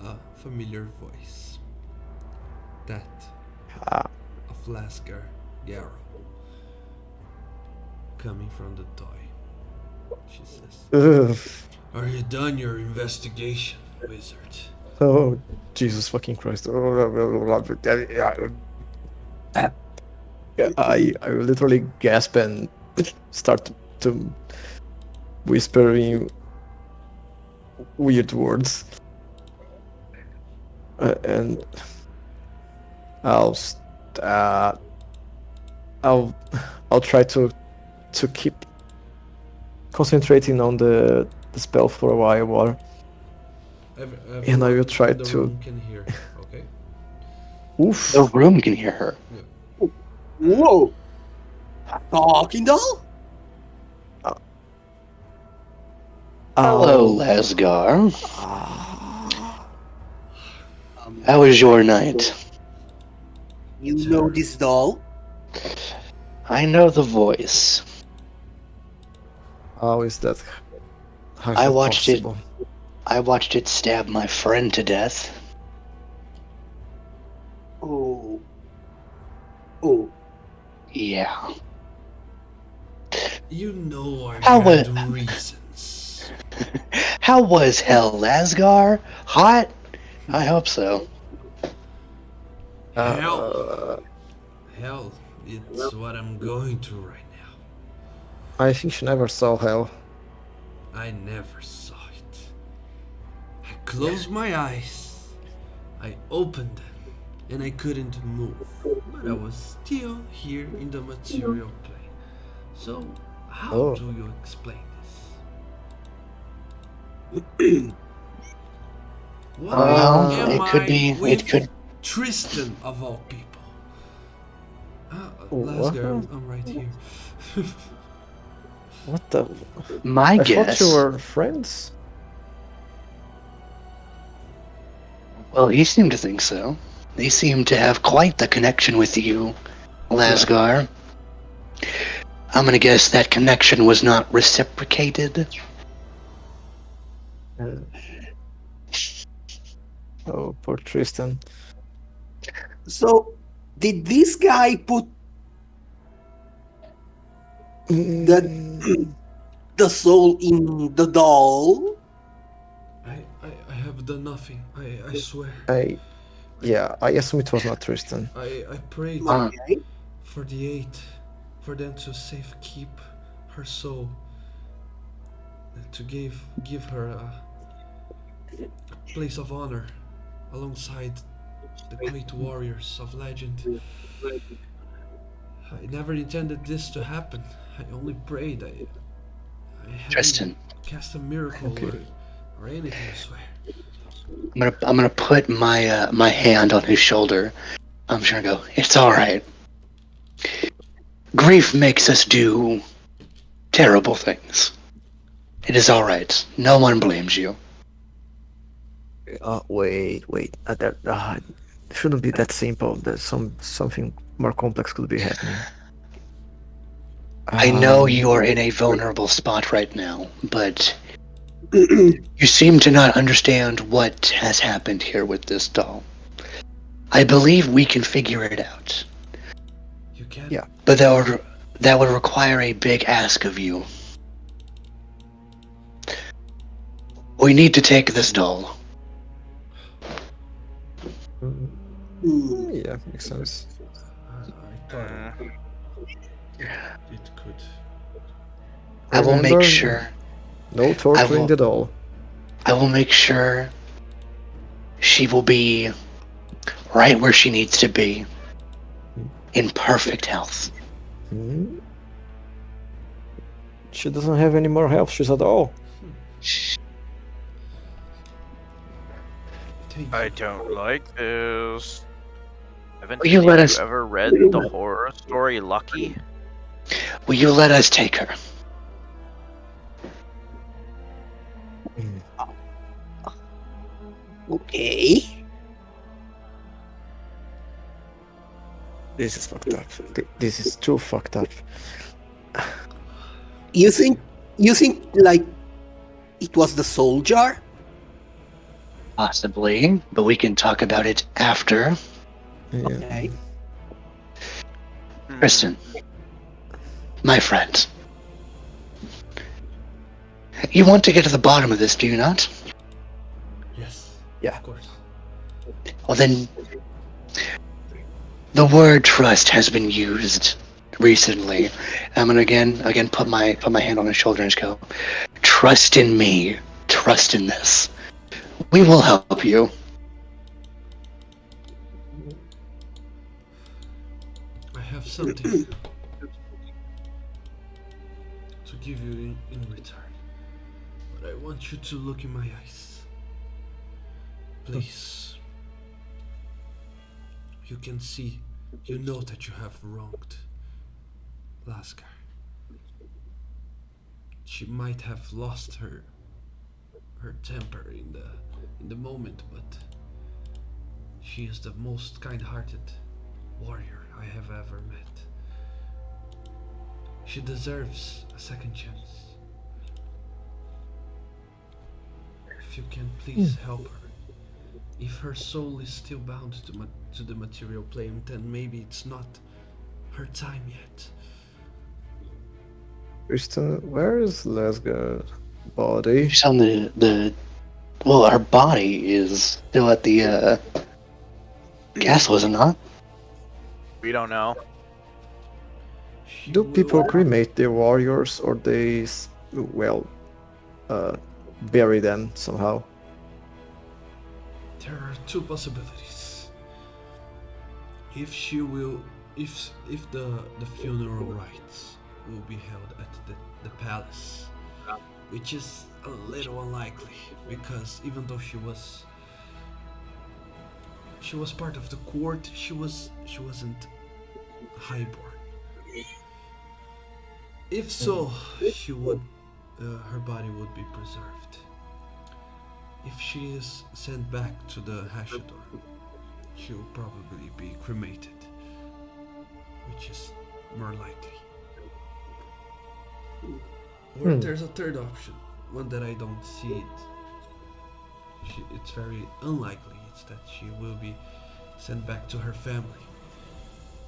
a familiar voice. That Ah, of Lascar Garrow coming from the toy. She says, ugh. "Are you done your investigation, wizard?" Oh, Jesus fucking Christ. Yeah, I will literally gasp and start to whispering weird words. And I'll st- uh, I'll I'll try to keep concentrating on the spell for a while, and I will Everyone try in the to room can hear. Okay. The oof. room can hear her. Yeah. Whoa! Talking doll? Uh, Hello, I'll Lasgar. ah, How was your night? You know Terrible. this doll? I know the voice. how is that how is I that watched it. possible? I watched it stab my friend to death. Oh. Oh. Yeah. You know I How had was reasons. How was hell, Lasgar? Hot? I hope so. Hell. Uh, Hell, it's what I'm going through right now. I think she never saw hell. I never saw it. I closed my eyes, I opened them, and I couldn't move. But I was still here in the material plane. So, how Oh, do you explain this? Why Well, am uh, it could I be. It with could. Tristan of all people? what? Lasgar, I'm right here. What the? My I thought you guess. were friends. Well, he seemed to think so. They seem to have quite the connection with you, Yeah. Lasgar. I'm gonna guess that connection was not reciprocated. Uh, oh, poor Tristan. So, did this guy put the Mm, the soul in the doll? I have done nothing. I swear. I I, yeah, I assume it was not Tristan. I prayed Uh, Okay. for the eight, for them to safe keep her soul, to give her a place of honor alongside the great warriors of legend. I never intended this to happen. I only prayed. I haven't Tristan, cast a miracle Okay. or anything, I swear. I'm gonna put my hand on his shoulder. I'm just gonna go. It's all right. Grief makes us do terrible things. It is all right. No one blames you. Wait. That shouldn't be that simple. There's something more complex could be happening. I know Um, you are in a vulnerable spot right now, but you seem to not understand what has happened here with this doll. I believe we can figure it out, You can. yeah. but that would require a big ask of you. We need to take this doll. Mm, Hmm. yeah, makes sense. thought Mm. it could. I will make Remember, sure. no I torturing will. the doll. I will make sure she will be right where she needs to be, in perfect health. Hmm? She doesn't have any more health. She's at all. Thank I you. don't like this. Haven't Will you any let of you us? ever read the horror story Lucky? Will you let us take her? Okay. This is fucked up. This is too fucked up. You think like it was the soul jar? Possibly, but we can talk about it after. Yeah. Okay. Kristen, my friend, you want to get to the bottom of this, do you not? Yes. Yeah. Of course. Well, then, the word trust has been used recently. I'm gonna again put my hand on his shoulder and just go, trust in me, trust in this. We will help you. I have something to give you in return. But I want you to look in my eyes. Please. You can see, you know that you have wronged Laskar. She might have lost her temper in the moment, but she is the most kind-hearted warrior I have ever met. She deserves a second chance. If you can please help her. If her soul is still bound to the material plane, then maybe it's not her time yet. Kristen, where is Lesga's body? She's on the. Well, her body is still at the castle, is it not? We don't know. She Do people will. cremate their warriors or they, well, uh, bury them somehow? There are two possibilities. If she will, if the funeral rites will be held at the palace, which is a little unlikely because even though she was part of the court, she wasn't highborn. If so, she would her body would be preserved. If she is sent back to the Hashador, she will probably be cremated, which is more likely. Or there's a third option, one that I don't see it. It's very unlikely. It's that she will be sent back to her family,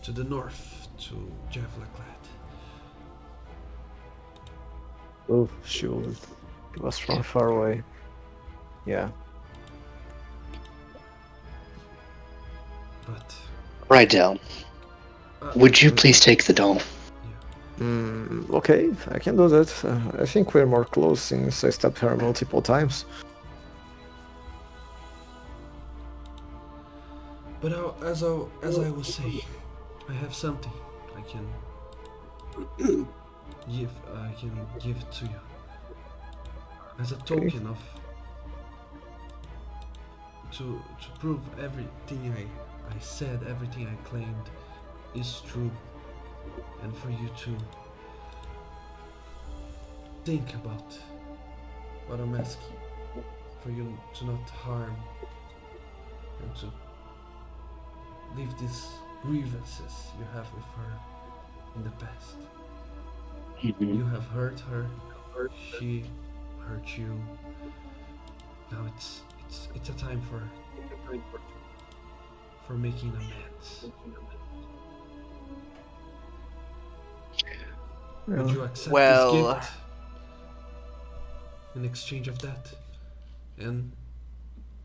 to the north, to Javlaklad. Oh, shoot. It was from far away. Yeah. But Right down. Would you please take the doll? Okay, I can do that. I think we're more close since I stabbed her multiple times. But as I was saying, I have something I can give to you as a token of to prove everything I said, everything I claimed is true, and for you to think about what I'm asking, for you to not harm and to leave these grievances you have with her in the past. You have hurt her, she hurt you. Now it's a time for making amends. Would you accept Well, this gift in exchange of that? And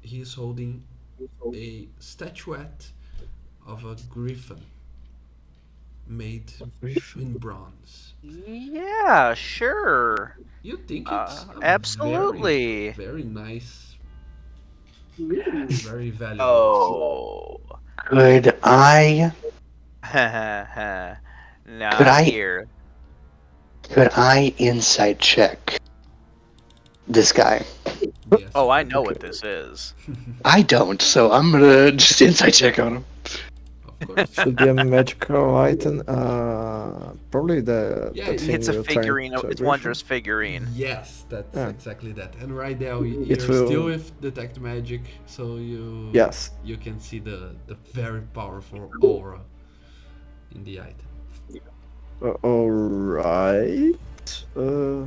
he is holding a statuette of a griffin made in bronze. Yeah, sure. You think it's a very, Absolutely. very nice, Mm. very valuable. Oh. Could I could Not I here. could I insight check this guy? Yes, Oh, you I can. know Okay. what this is. I don't, so I'm gonna just insight check on him. Of course. Should be a magical item. Probably Yeah, the thing It's a you're trying figurine. to It's agree for. Wondrous figurine. yes, that's Ah, exactly that. And right now it you're still will. with detect magic, so Yes. you can see the very powerful aura in the item. All right. Uh,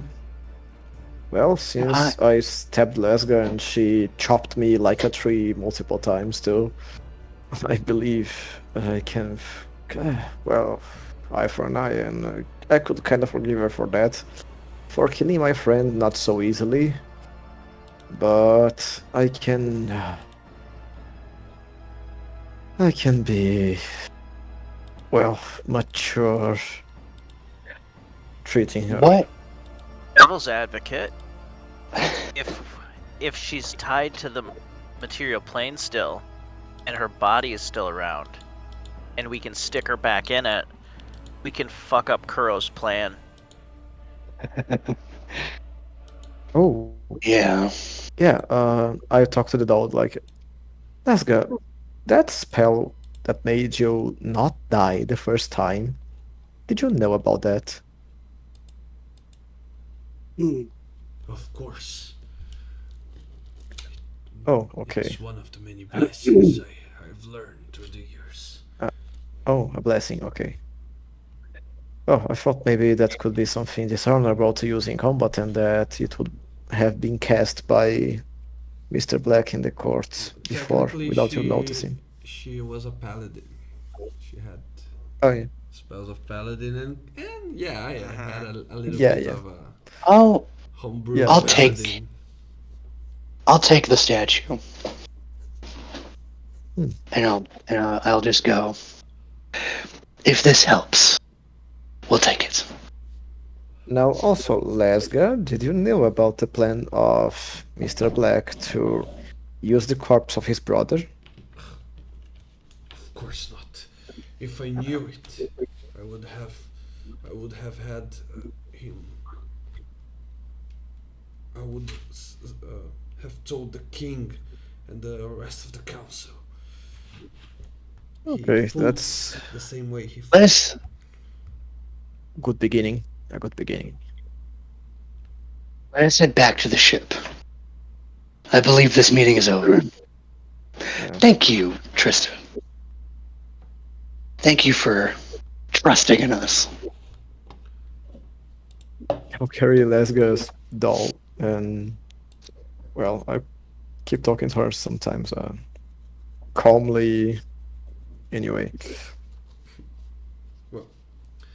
well, I since I stabbed Lesga and she chopped me like a tree multiple times too, I believe I can. Well, eye for an eye, and I could kind of forgive her for that. For killing my friend, not so easily, but I can be, well, mature treating her. what? Devil's advocate. If if she's tied to the material plane still, and her body is still around, and we can stick her back in it, we can fuck up Kuro's plan. Oh, Yeah. yeah, I talked to the dog like, let's go. That spell that made you not die the first time, did you know about that? Mm. Of course, Oh, it's okay. one of the many blessings I've learned through the years. Uh, oh, a blessing, okay. Oh, I thought maybe that could be something dishonorable to use in combat and that it would have been cast by Mr. Black in the court before Technically, without you noticing. she was a paladin. She had Oh, yeah. spells of paladin, and yeah, I had Mm-hmm. a little Yeah, bit yeah. of a I'll homebrew Yeah, I'll that's it. take paladin. I'll take the statue Hmm. and I'll just go. If this helps, we'll take it. Now, also, Lasga, did you know about the plan of Mr. Black to use the corpse of his brother? Of course not. If I knew it, I would have I would have had him. I would have told the king and the rest of the council. He Okay, fooled me that's the same way he Let fooled us you. good beginning. A good beginning. let us head back to the ship. I believe this meeting is over. Yeah. Thank you, Tristan. Thank you for trusting in us. I'll carry Lasga's doll and, well, I keep talking to her sometimes, calmly. Anyway, Well,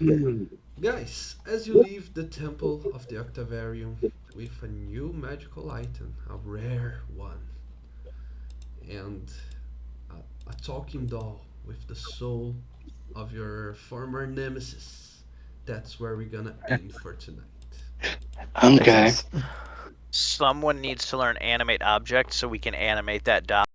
Mm. guys, as you leave the temple of the Octavarium with a new magical item, a rare one, and a talking doll with the soul of your former nemesis, that's where we're gonna end for tonight. Okay. excellent. Someone needs to learn animate object so we can animate that doll.